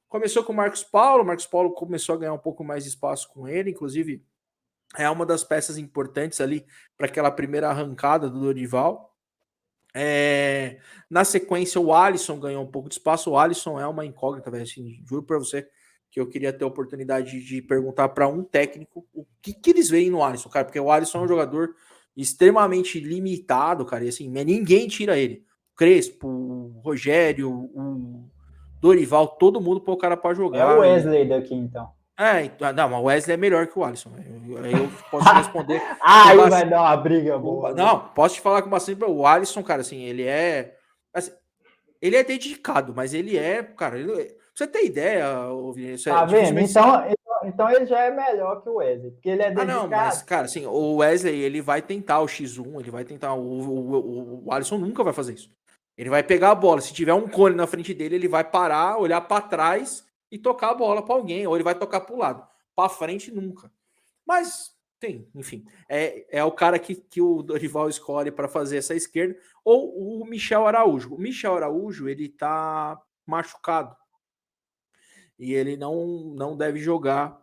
Começou com o Marcos Paulo começou a ganhar um pouco mais de espaço com ele, inclusive é uma das peças importantes ali para aquela primeira arrancada do Dorival. Na sequência, o Alisson ganhou um pouco de espaço. O Alisson é uma incógnita, velho. Assim, juro para você que eu queria ter a oportunidade de perguntar para um técnico o que eles veem no Alisson, cara, porque o Alisson é um jogador extremamente limitado, cara, e assim, ninguém tira ele. O Crespo, o Rogério, o Dorival, todo mundo põe o cara para É o jogar. Wesley daqui, então. Não, mas o Wesley é melhor que o Alisson. Eu posso te responder Aí vai dar uma briga boa. Não, posso te falar com bastante. O Alisson, cara, assim, ele é. Assim, ele é dedicado, mas ele é. Cara, pra você ter ideia, Tá vendo? dificilmente. Então ele já é melhor que o Wesley, porque ele é Não, mas, dedicado. cara, assim, o Wesley, ele vai tentar o X1, ele vai tentar. O Alisson nunca vai fazer isso. Ele vai pegar a bola. Se tiver um cone na frente dele, ele vai parar, olhar para trás e tocar a bola para alguém, ou ele vai tocar pro lado. Para frente, nunca. Mas, tem, enfim, é o cara que o Dorival escolhe para fazer essa esquerda, ou o Michel Araújo. O Michel Araújo, ele tá machucado. E ele não deve jogar,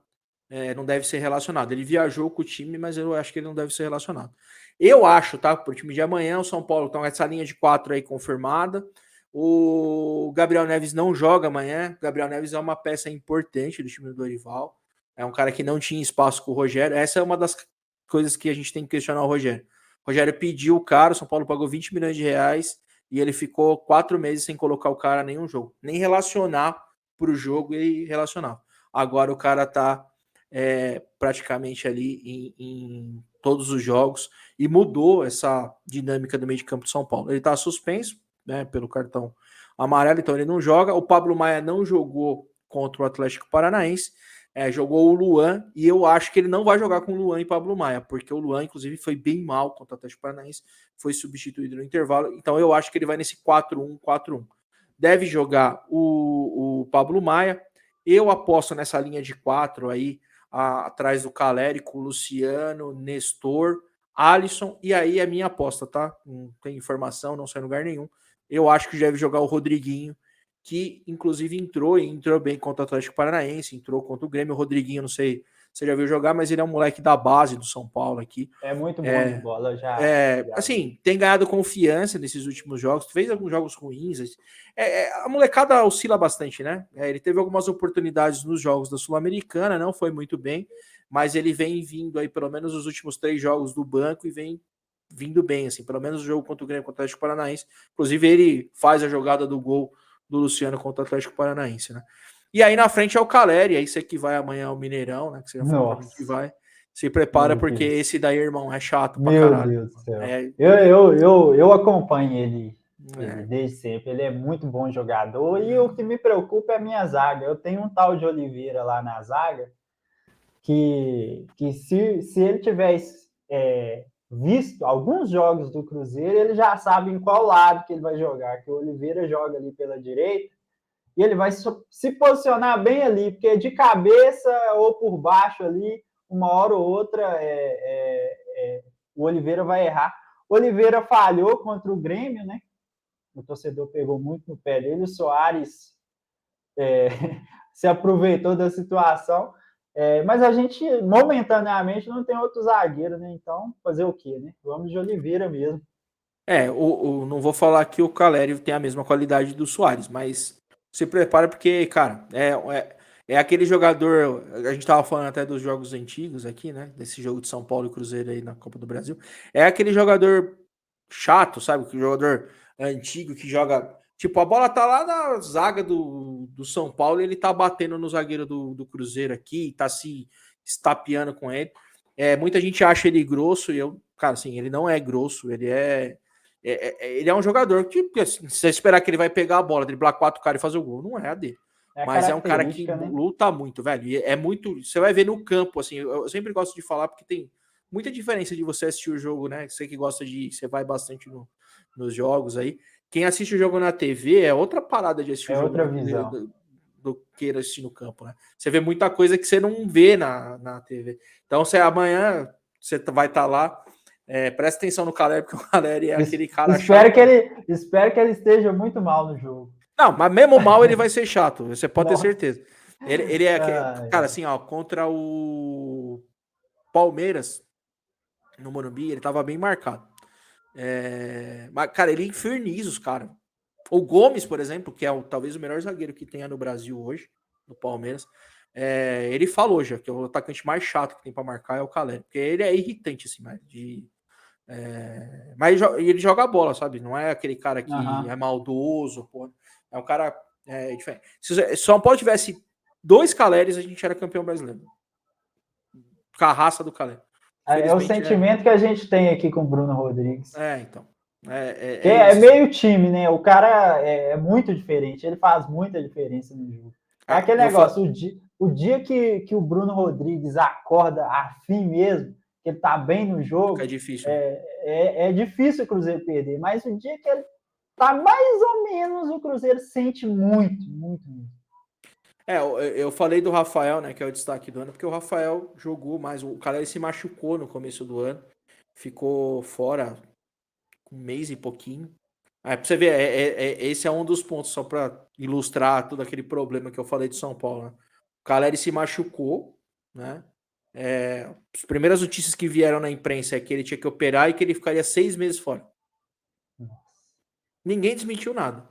não deve ser relacionado. Ele viajou com o time, mas eu acho que ele não deve ser relacionado. Eu acho, tá? Pro time de amanhã, o São Paulo tá com essa linha de 4 aí confirmada. O Gabriel Neves não joga amanhã. O Gabriel Neves é uma peça importante do time do Dorival. É um cara que não tinha espaço com o Rogério. Essa é uma das coisas que a gente tem que questionar o Rogério. O Rogério pediu o cara, o São Paulo pagou 20 milhões de reais e ele ficou 4 meses sem colocar o cara em nenhum jogo. Nem relacionar para o jogo e relacionar. Agora o cara tá praticamente ali em todos os jogos e mudou essa dinâmica do meio de campo de São Paulo. Ele tá suspenso, né, pelo cartão amarelo, então ele não joga. O Pablo Maia não jogou contra o Atlético Paranaense, jogou o Luan, e eu acho que ele não vai jogar com o Luan e Pablo Maia, porque o Luan, inclusive, foi bem mal contra o Atlético Paranaense, foi substituído no intervalo, então eu acho que ele vai nesse 4-1-4-1. Deve jogar o Pablo Maia. Eu aposto nessa linha de 4 aí, atrás do Calérico, Luciano, Nestor, Alisson, e aí é minha aposta, tá? Não tem informação, não sai em lugar nenhum. Eu acho que deve jogar o Rodriguinho, que inclusive entrou bem contra o Atlético Paranaense, entrou contra o Grêmio. O Rodriguinho, não sei se você já viu jogar, mas ele é um moleque da base do São Paulo aqui. É muito bom de bola, já assim, tem ganhado confiança nesses últimos jogos, fez alguns jogos ruins. A molecada oscila bastante, né? Ele teve algumas oportunidades nos jogos da Sul-Americana, não foi muito bem, mas ele vem vindo aí, pelo menos os últimos 3 jogos do banco, e vem vindo bem, assim, pelo menos o jogo contra o Grêmio, contra o Atlético Paranaense. Inclusive, ele faz a jogada do gol do Luciano contra o Atlético Paranaense, né? E aí na frente é o Caleri, aí você que vai amanhã ao Mineirão, né? Que você já falou pra mim que vai. Se prepara, porque esse daí, irmão, é chato pra caralho. Meu Deus do céu. Eu acompanho ele desde sempre. Ele é muito bom jogador. E o que me preocupa é a minha zaga. Eu tenho um tal de Oliveira lá na zaga que se ele tivesse visto alguns jogos do Cruzeiro, ele já sabe em qual lado que ele vai jogar. Que o Oliveira joga ali pela direita e ele vai se posicionar bem ali, porque de cabeça ou por baixo ali, uma hora ou outra, o Oliveira vai errar. O Oliveira falhou contra o Grêmio, né? O torcedor pegou muito no pé dele. O Soares se aproveitou da situação. Mas a gente, momentaneamente, não tem outro zagueiro, né? Então, fazer o quê, né? Vamos de Oliveira mesmo. Não vou falar que o Caleri tem a mesma qualidade do Suárez, mas se prepara porque, cara, é aquele jogador. A gente tava falando até dos jogos antigos aqui, né? Desse jogo de São Paulo e Cruzeiro aí na Copa do Brasil. É aquele jogador chato, sabe? Que jogador antigo que joga. Tipo, a bola tá lá na zaga do São Paulo e ele tá batendo no zagueiro do Cruzeiro aqui, tá se estapeando com ele. Muita gente acha ele grosso e eu, cara, assim, ele não é grosso, ele é um jogador que, assim, se você esperar que ele vai pegar a bola, driblar 4 caras e fazer o gol, não é a dele. É a Mas é um cara que característica, né? luta muito, velho. E é muito. Você vai ver no campo, assim. Eu sempre gosto de falar porque tem muita diferença de você assistir o jogo, né? Você que gosta de. Você vai bastante nos jogos aí. Quem assiste o jogo na TV é outra parada de assistir o jogo outra visão. do que assistir no campo, né? Você vê muita coisa que você não vê na TV. Então, se amanhã você vai estar lá. Presta atenção no Caleri, porque o Caleri é aquele cara chato. Espero que ele esteja muito mal no jogo. Não, mas mesmo mal ele vai ser chato, você pode ter certeza. Ele é, cara, assim, ó, contra o Palmeiras, no Morumbi, ele tava bem marcado. Mas, cara, ele inferniza os caras. O Gomes, por exemplo, que é talvez o melhor zagueiro que tenha no Brasil hoje, no Palmeiras, ele falou já que o atacante mais chato que tem pra marcar é o Caleri, porque ele é irritante, assim, mas ele joga a bola, sabe? Não é aquele cara que é maldoso, pô. É um cara diferente. Se o São Paulo tivesse 2 Caleres, a gente era campeão brasileiro. Com a raça do Caleri. É o sentimento que a gente tem aqui com o Bruno Rodrigues. Então. É meio time, né? O cara é muito diferente, ele faz muita diferença no jogo. É aquele negócio, o dia que o Bruno Rodrigues acorda afim mesmo, que ele tá bem no jogo, é difícil. É difícil o Cruzeiro perder, mas o dia que ele tá mais ou menos, o Cruzeiro sente muito, muito, muito. Eu falei do Rafael, né, que é o destaque do ano, porque o Rafael jogou mais, o cara se machucou no começo do ano, ficou fora um mês e pouquinho. Pra você ver, esse é um dos pontos, só para ilustrar todo aquele problema que eu falei de São Paulo, né? O Caleri se machucou, né? As primeiras notícias que vieram na imprensa é que ele tinha que operar e que ele ficaria 6 meses fora. Ninguém desmentiu nada.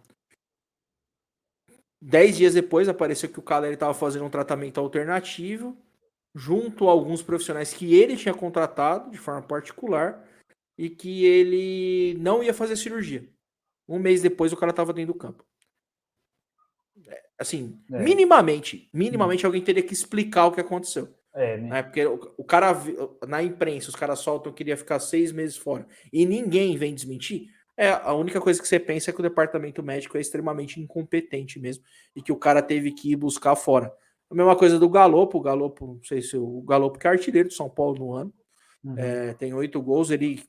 10 dias depois apareceu que o Caleri estava fazendo um tratamento alternativo junto a alguns profissionais que ele tinha contratado de forma particular e que ele não ia fazer cirurgia. Um mês depois o cara estava dentro do campo. Assim, minimamente alguém teria que explicar o que aconteceu. Né? Porque o cara, na imprensa, os caras soltam que iria ficar 6 meses fora e ninguém vem desmentir. A única coisa que você pensa é que o departamento médico é extremamente incompetente mesmo e que o cara teve que ir buscar fora. A mesma coisa do Galopo. O Galopo, não sei se o Galopo que é artilheiro do São Paulo no ano. Tem 8 gols. Ele,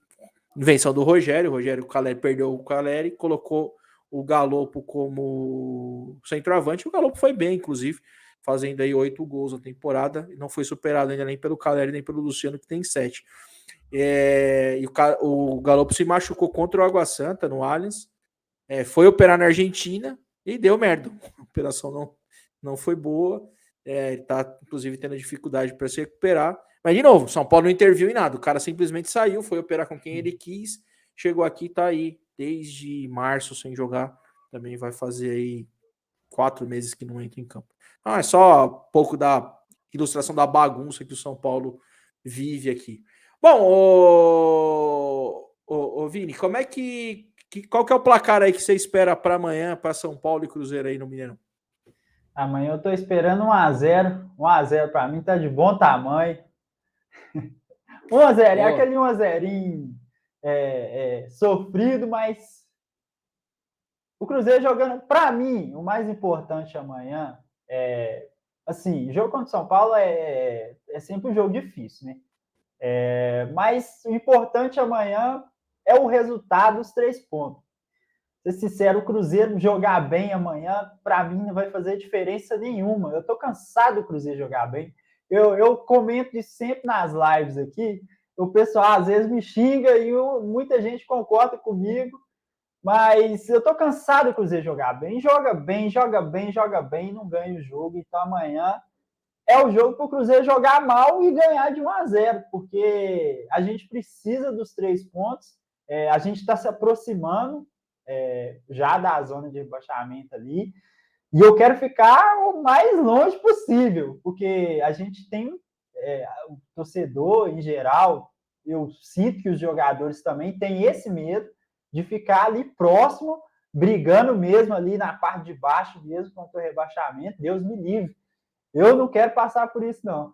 invenção do Rogério. O Caleri perdeu o Caleri, colocou o Galopo como centroavante. O Galopo foi bem, inclusive, fazendo aí 8 gols na temporada. Não foi superado ainda nem pelo Caleri, nem pelo Luciano, que tem 7. E o Galopo se machucou contra o Água Santa no Allianz. Foi operar na Argentina e deu merda. A operação não foi boa. Ele tá, inclusive, tendo dificuldade para se recuperar. Mas, de novo, São Paulo não interviu em nada. O cara simplesmente saiu, foi operar com quem ele quis, chegou aqui, tá aí desde março sem jogar. Também vai fazer aí 4 meses que não entra em campo. É só um pouco da ilustração da bagunça que o São Paulo vive aqui. Bom, ô Vini, como é qual que é o placar aí que você espera para amanhã, para São Paulo e Cruzeiro aí no Mineirão? Amanhã eu tô esperando 1-0. 1-0 para mim tá de bom tamanho. 1-0, é aquele 1-0 sofrido, mas o Cruzeiro jogando, para mim, o mais importante amanhã assim, jogo contra o São Paulo é sempre um jogo difícil, né? Mas o importante amanhã é o resultado, os 3 pontos. Ser sincero, o Cruzeiro jogar bem amanhã, para mim, não vai fazer diferença nenhuma. Eu tô cansado do Cruzeiro jogar bem. Eu comento isso sempre nas lives aqui. O pessoal às vezes me xinga e muita gente concorda comigo. Mas eu tô cansado do Cruzeiro jogar bem. Joga bem, joga bem, joga bem, não ganha o jogo. Então amanhã é o jogo para o Cruzeiro jogar mal e ganhar de 1-0, porque a gente precisa dos 3 pontos. A gente está se aproximando já da zona de rebaixamento ali. E eu quero ficar o mais longe possível, porque a gente tem o torcedor em geral, eu sinto que os jogadores também têm esse medo de ficar ali próximo, brigando mesmo ali na parte de baixo mesmo contra o rebaixamento. Deus me livre. Eu não quero passar por isso, não.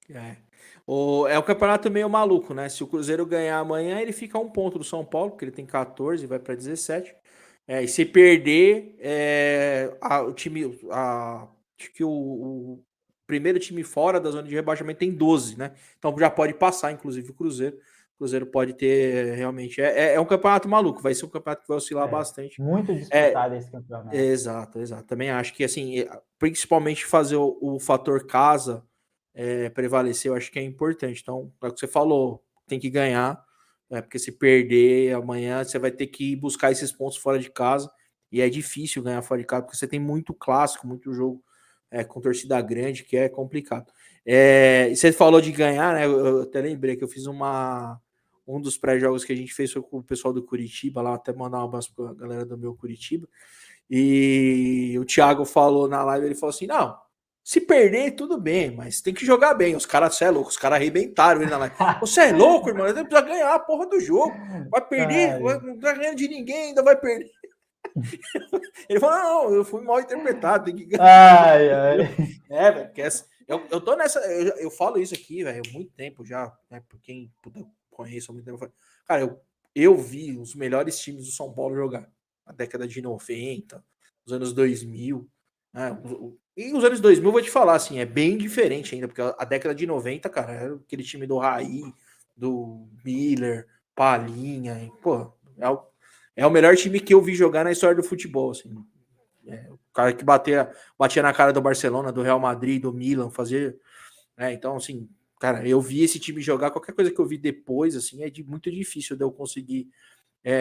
É o campeonato meio maluco, né? Se o Cruzeiro ganhar amanhã, ele fica a 1 ponto do São Paulo, porque ele tem 14 e vai para 17. E se perder, acho que o primeiro time fora da zona de rebaixamento tem 12, né? Então já pode passar, inclusive, o Cruzeiro. O Cruzeiro pode ter realmente. É um campeonato maluco, vai ser um campeonato que vai oscilar bastante. Muito disputado esse campeonato. Exato. Também acho que, assim, principalmente fazer o fator casa prevalecer, eu acho que é importante. Então, é o que você falou, tem que ganhar, porque se perder amanhã, você vai ter que buscar esses pontos fora de casa, e é difícil ganhar fora de casa, porque você tem muito clássico, muito jogo com torcida grande, que é complicado. E você falou de ganhar, né? Eu até lembrei que eu fiz um dos pré-jogos que a gente fez foi com o pessoal do Curitiba, lá até mandar um abraço pra galera do meu Curitiba. E o Thiago falou na live, ele falou assim, não, se perder, tudo bem, mas tem que jogar bem. Os caras, você é louco, os caras arrebentaram ele na live. Você é louco, irmão, ele precisa ganhar a porra do jogo. Vai perder, não tá ganhando de ninguém, ainda vai perder. Ele falou, não, eu fui mal interpretado, tem que ganhar. Velho, porque eu tô nessa, eu falo isso aqui, velho, há muito tempo já, né, por quem conhece há muito tempo. Cara, eu vi os melhores times do São Paulo jogar na década de 90, nos anos 2000, né? E os anos 2000, vou te falar, assim, é bem diferente ainda, porque a década de 90, cara, era aquele time do Raí, do Miller, Palinha, pô, é o melhor time que eu vi jogar na história do futebol, assim. O cara que batia na cara do Barcelona, do Real Madrid, do Milan, fazia... então, assim, cara, eu vi esse time jogar, qualquer coisa que eu vi depois, assim, muito difícil de eu conseguir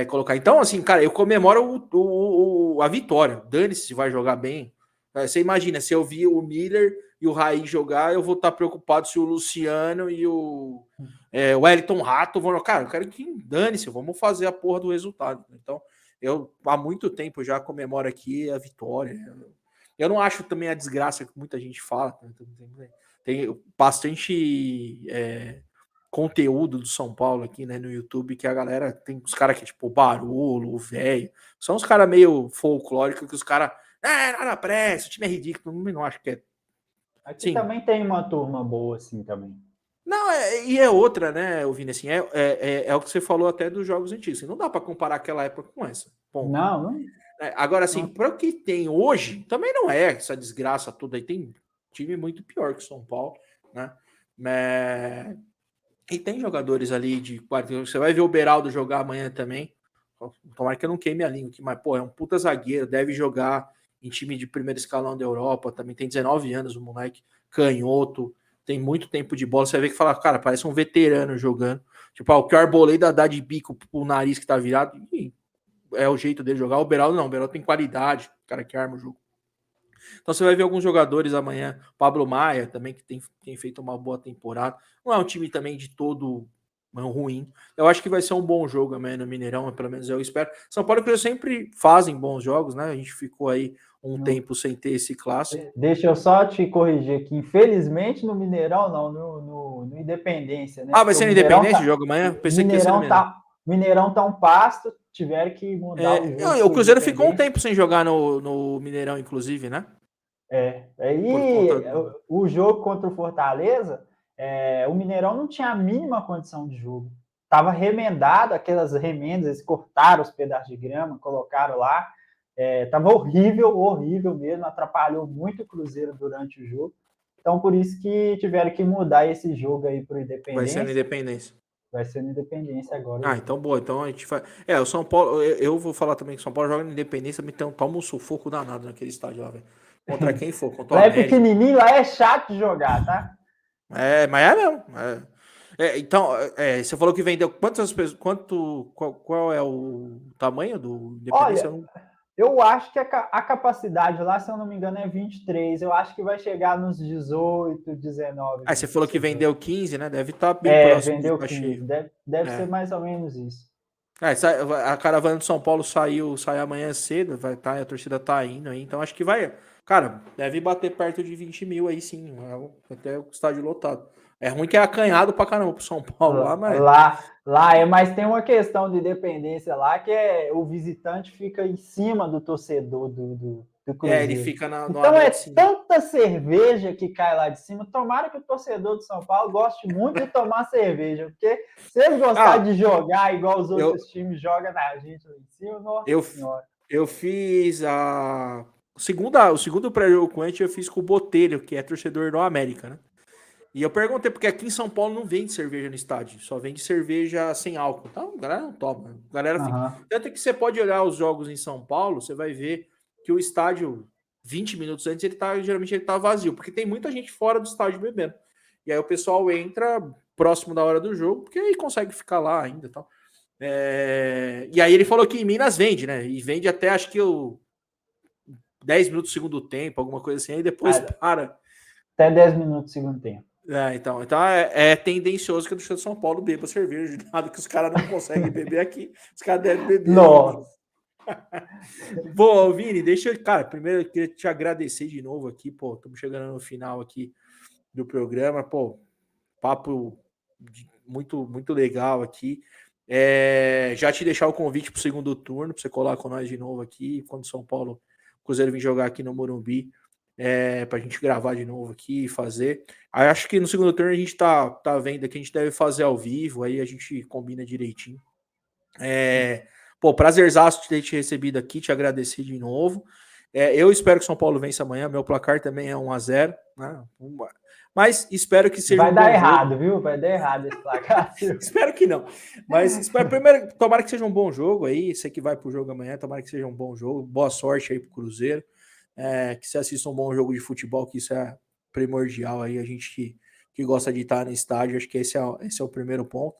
colocar. Então, assim, cara, eu comemoro a vitória. Dane-se se vai jogar bem. Você imagina, se eu vi o Miller e o Raí jogar, eu vou estar preocupado se o Luciano e o Wellington Rato vão... Cara, eu quero que dane-se, vamos fazer a porra do resultado. Então, eu há muito tempo já comemoro aqui a vitória. Eu não acho também a desgraça que muita gente fala. Tem bastante conteúdo do São Paulo aqui, né, no YouTube, que a galera tem os caras que, tipo, o Barolo, o velho, são os caras meio folclóricos que os caras, nada presta, o time é ridículo, não acho que é. Aqui sim. Também tem uma turma boa, assim, também. Não, e é outra, né, Vini, assim, é o que você falou até dos jogos antigos, assim, não dá para comparar aquela época com essa. Ponto. Não. Agora, assim, para o que tem hoje, também não é essa desgraça toda aí, tem time muito pior que o São Paulo, né, e tem jogadores ali de quarto. Você vai ver o Beraldo jogar amanhã também. Tomara que eu não queime a língua aqui, mas, pô, é um puta zagueiro, deve jogar em time de primeiro escalão da Europa, também tem 19 anos o moleque, canhoto, tem muito tempo de bola. Você vai ver que fala, cara, parece um veterano jogando. Tipo, o que o Arboleda dá de bico pro nariz que tá virado, é o jeito dele jogar. O Beraldo não, o Beraldo tem qualidade, o cara que arma o jogo. Então você vai ver alguns jogadores amanhã, Pablo Maia também, que tem feito uma boa temporada. Não é um time também de todo ruim. Eu acho que vai ser um bom jogo amanhã no Mineirão, pelo menos eu espero. São Paulo e Cruzeiro sempre fazem bons jogos, né? A gente ficou aí tempo sem ter esse clássico. Deixa eu só te corrigir aqui. Infelizmente no Mineirão, não, no Independência, né? Vai ser no Independência o jogo amanhã? Pensei que ia ser no Mineirão. Mineirão tá um pasto, tiveram que mudar o jogo. O Cruzeiro ficou um tempo sem jogar no Mineirão, inclusive, né? Aí o jogo contra o Fortaleza, o Mineirão não tinha a mínima condição de jogo. Tava remendado, aquelas remendas, eles cortaram os pedaços de grama, colocaram lá. Tava horrível mesmo, atrapalhou muito o Cruzeiro durante o jogo. Então, por isso que tiveram que mudar esse jogo aí para o Independência. Vai ser no Independência. Vai ser no Independência agora. Então boa. Então a gente faz. O São Paulo, eu vou falar também que o São Paulo joga no Independência, então toma um sufoco danado naquele estádio lá, velho. Contra quem for, contra o América. Lá é pequenininho, lá é chato de jogar, tá? Mas é mesmo. Então, você falou que vendeu quantas pessoas, qual é o tamanho do Independência? Olha, eu acho que a capacidade lá, se eu não me engano, é 23. Eu acho que vai chegar nos 18, 19 Você falou que torcedores. vendeu 15, né? Deve estar bem próximo de Vendeu estar 15. cheio. Deve ser mais ou menos isso. A caravana de São Paulo sai amanhã cedo, vai tá, a torcida tá indo aí, então acho que vai. Cara, deve bater perto de 20 mil aí sim, até o estádio lotado. É ruim que é acanhado pra caramba pro São Paulo lá, mas. Mas tem uma questão de dependência lá que o visitante fica em cima do torcedor do Ele Cruzeiro. fica no Então andar é de cima. tanta cerveja que cai lá de cima. Tomara que o torcedor do São Paulo goste muito de tomar cerveja, porque se eles gostarem de jogar igual os eu, outros times jogam na gente lá em cima, nossa eu, senhora. eu fiz o segundo pré-jogo com a gente, eu fiz com o Botelho, que é torcedor do América, né? E eu perguntei, porque aqui em São Paulo não vende cerveja no estádio, só vende cerveja sem álcool. Então, a galera não toma. A galera fica. Uhum. Tanto é que você pode olhar os jogos em São Paulo, você vai ver que o estádio, 20 minutos antes, geralmente ele tá vazio, porque tem muita gente fora do estádio bebendo. E aí o pessoal entra próximo da hora do jogo, porque aí consegue ficar lá ainda e tal. E aí ele falou que em Minas vende, né? E vende até acho que 10 minutos do segundo tempo, alguma coisa assim, aí depois para. Até 10 minutos do segundo tempo. Então é tendencioso que a torcida de São Paulo beba cerveja, de nada que os caras não conseguem beber aqui, os caras devem beber. Nossa. Bom, Vini, cara, primeiro eu queria te agradecer de novo aqui, pô, estamos chegando no final aqui do programa, pô, papo muito, muito legal aqui. Já te deixar o convite para o segundo turno, para você colar com nós de novo aqui, quando São Paulo, o Cruzeiro vir jogar aqui no Morumbi, para a gente gravar de novo aqui e fazer. Aí acho que no segundo turno a gente tá vendo que a gente deve fazer ao vivo, aí a gente combina direitinho. Prazerzaço de ter te recebido aqui, te agradecer de novo. Eu espero que o São Paulo vença amanhã, meu placar também é 1-0, né? Mas espero que seja Vai dar errado, viu? Vai dar errado esse placar. Espero que não. Mas espero primeiro, tomara que seja um bom jogo aí. Você que vai pro jogo amanhã, tomara que seja um bom jogo. Boa sorte aí pro Cruzeiro. Que você assista um bom jogo de futebol, que isso é primordial aí. A gente que gosta de estar no estádio, acho que esse é o primeiro ponto.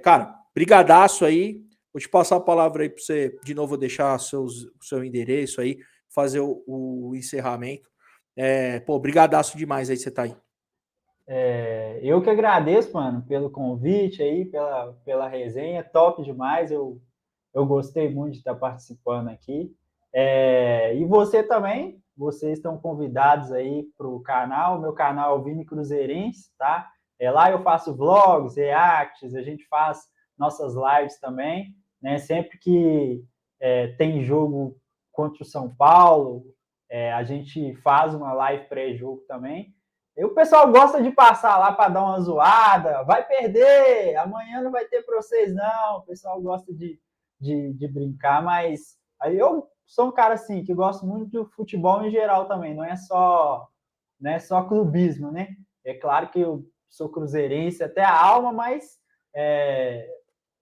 Cara, brigadaço aí. Vou te passar a palavra aí para você de novo deixar o seu endereço aí, fazer o encerramento. Brigadaço demais aí você tá aí. Eu que agradeço, mano, pelo convite aí, pela resenha, top demais. Eu gostei muito de estar participando aqui. E você também, vocês estão convidados aí para o canal. Meu canal é o Vini Cruzeirense, tá? Lá eu faço vlogs, reacts, a gente faz nossas lives também, né? Sempre que tem jogo contra o São Paulo, a gente faz uma live pré-jogo também. E o pessoal gosta de passar lá para dar uma zoada, vai perder, amanhã não vai ter para vocês não. O pessoal gosta de brincar, mas aí eu sou um cara assim que gosto muito do futebol em geral também, não é só clubismo, né? É claro que eu sou cruzeirense até a alma, mas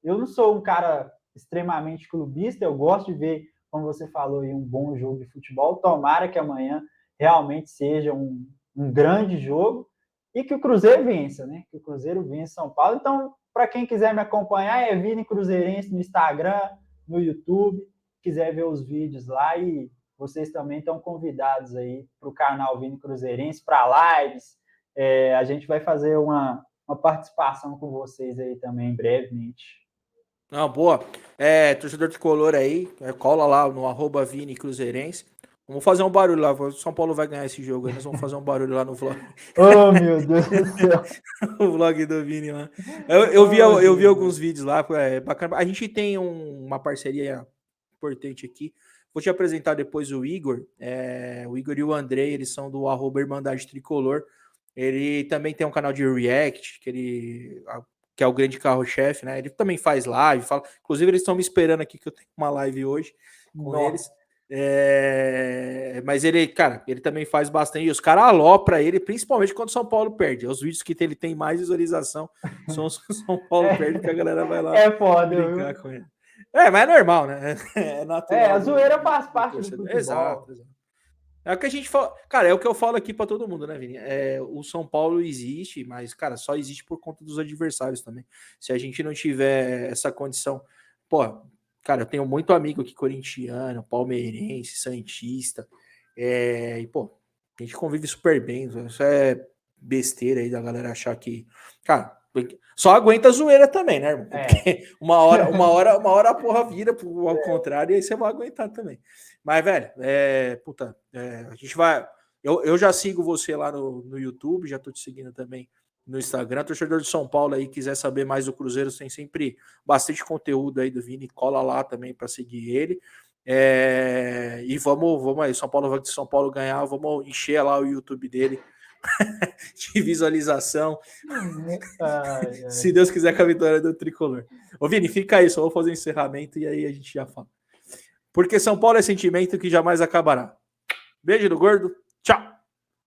eu não sou um cara extremamente clubista, eu gosto de ver, como você falou, um bom jogo de futebol. Tomara que amanhã realmente seja um grande jogo e que o Cruzeiro vença, né? Que o Cruzeiro vença São Paulo. Então, para quem quiser me acompanhar, é Vini Cruzeirense no Instagram, no YouTube, quiser ver os vídeos lá, e vocês também estão convidados aí para o canal Vini Cruzeirense, para lives. A gente vai fazer uma participação com vocês aí também brevemente. Não, boa. Torcedor tricolor aí, cola lá no @Vini Cruzeirense. Vamos fazer um barulho lá. O São Paulo vai ganhar esse jogo aí. Nós vamos fazer um barulho lá no vlog. Oh, meu Deus do céu. O vlog do Vini lá. Eu vi alguns vídeos lá. Bacana. A gente tem uma parceria importante aqui. Vou te apresentar depois o Igor. O Igor e o Andrei, eles são do @Irmandade Tricolor. Ele também tem um canal de React, que é o grande carro-chefe, né? Ele também faz live, fala. Inclusive, eles estão me esperando aqui que eu tenho uma live hoje com eles. Mas ele, cara, ele também faz bastante. E os caras alopram ele, principalmente quando o São Paulo perde. Os vídeos que ele tem mais visualização são os que o São Paulo perde, que a galera vai lá foda, brincar com ele. Mas é normal, né? É natural. A zoeira faz parte do futebol. Exato. É o que a gente fala. Cara, é o que eu falo aqui pra todo mundo, né, Vini? O São Paulo existe, mas, cara, só existe por conta dos adversários também. Se a gente não tiver essa condição. Pô, cara, eu tenho muito amigo aqui corintiano, palmeirense, santista. E, pô, a gente convive super bem. Isso é besteira aí da galera achar que. Cara, só aguenta a zoeira também, né, irmão? Porque uma hora a porra vira ao contrário e aí você vai aguentar também. Mas, velho, a gente vai. Eu já sigo você lá no YouTube, já tô te seguindo também no Instagram. Torcedor de São Paulo aí, quiser saber mais do Cruzeiro, tem sempre bastante conteúdo aí do Vini, cola lá também para seguir ele. E vamos aí, São Paulo ganhar, vamos encher lá o YouTube dele de visualização. Se Deus quiser, com a vitória do Tricolor. Ô, Vini, fica aí, só vou fazer um encerramento e aí a gente já fala. Porque São Paulo é sentimento que jamais acabará. Beijo do gordo.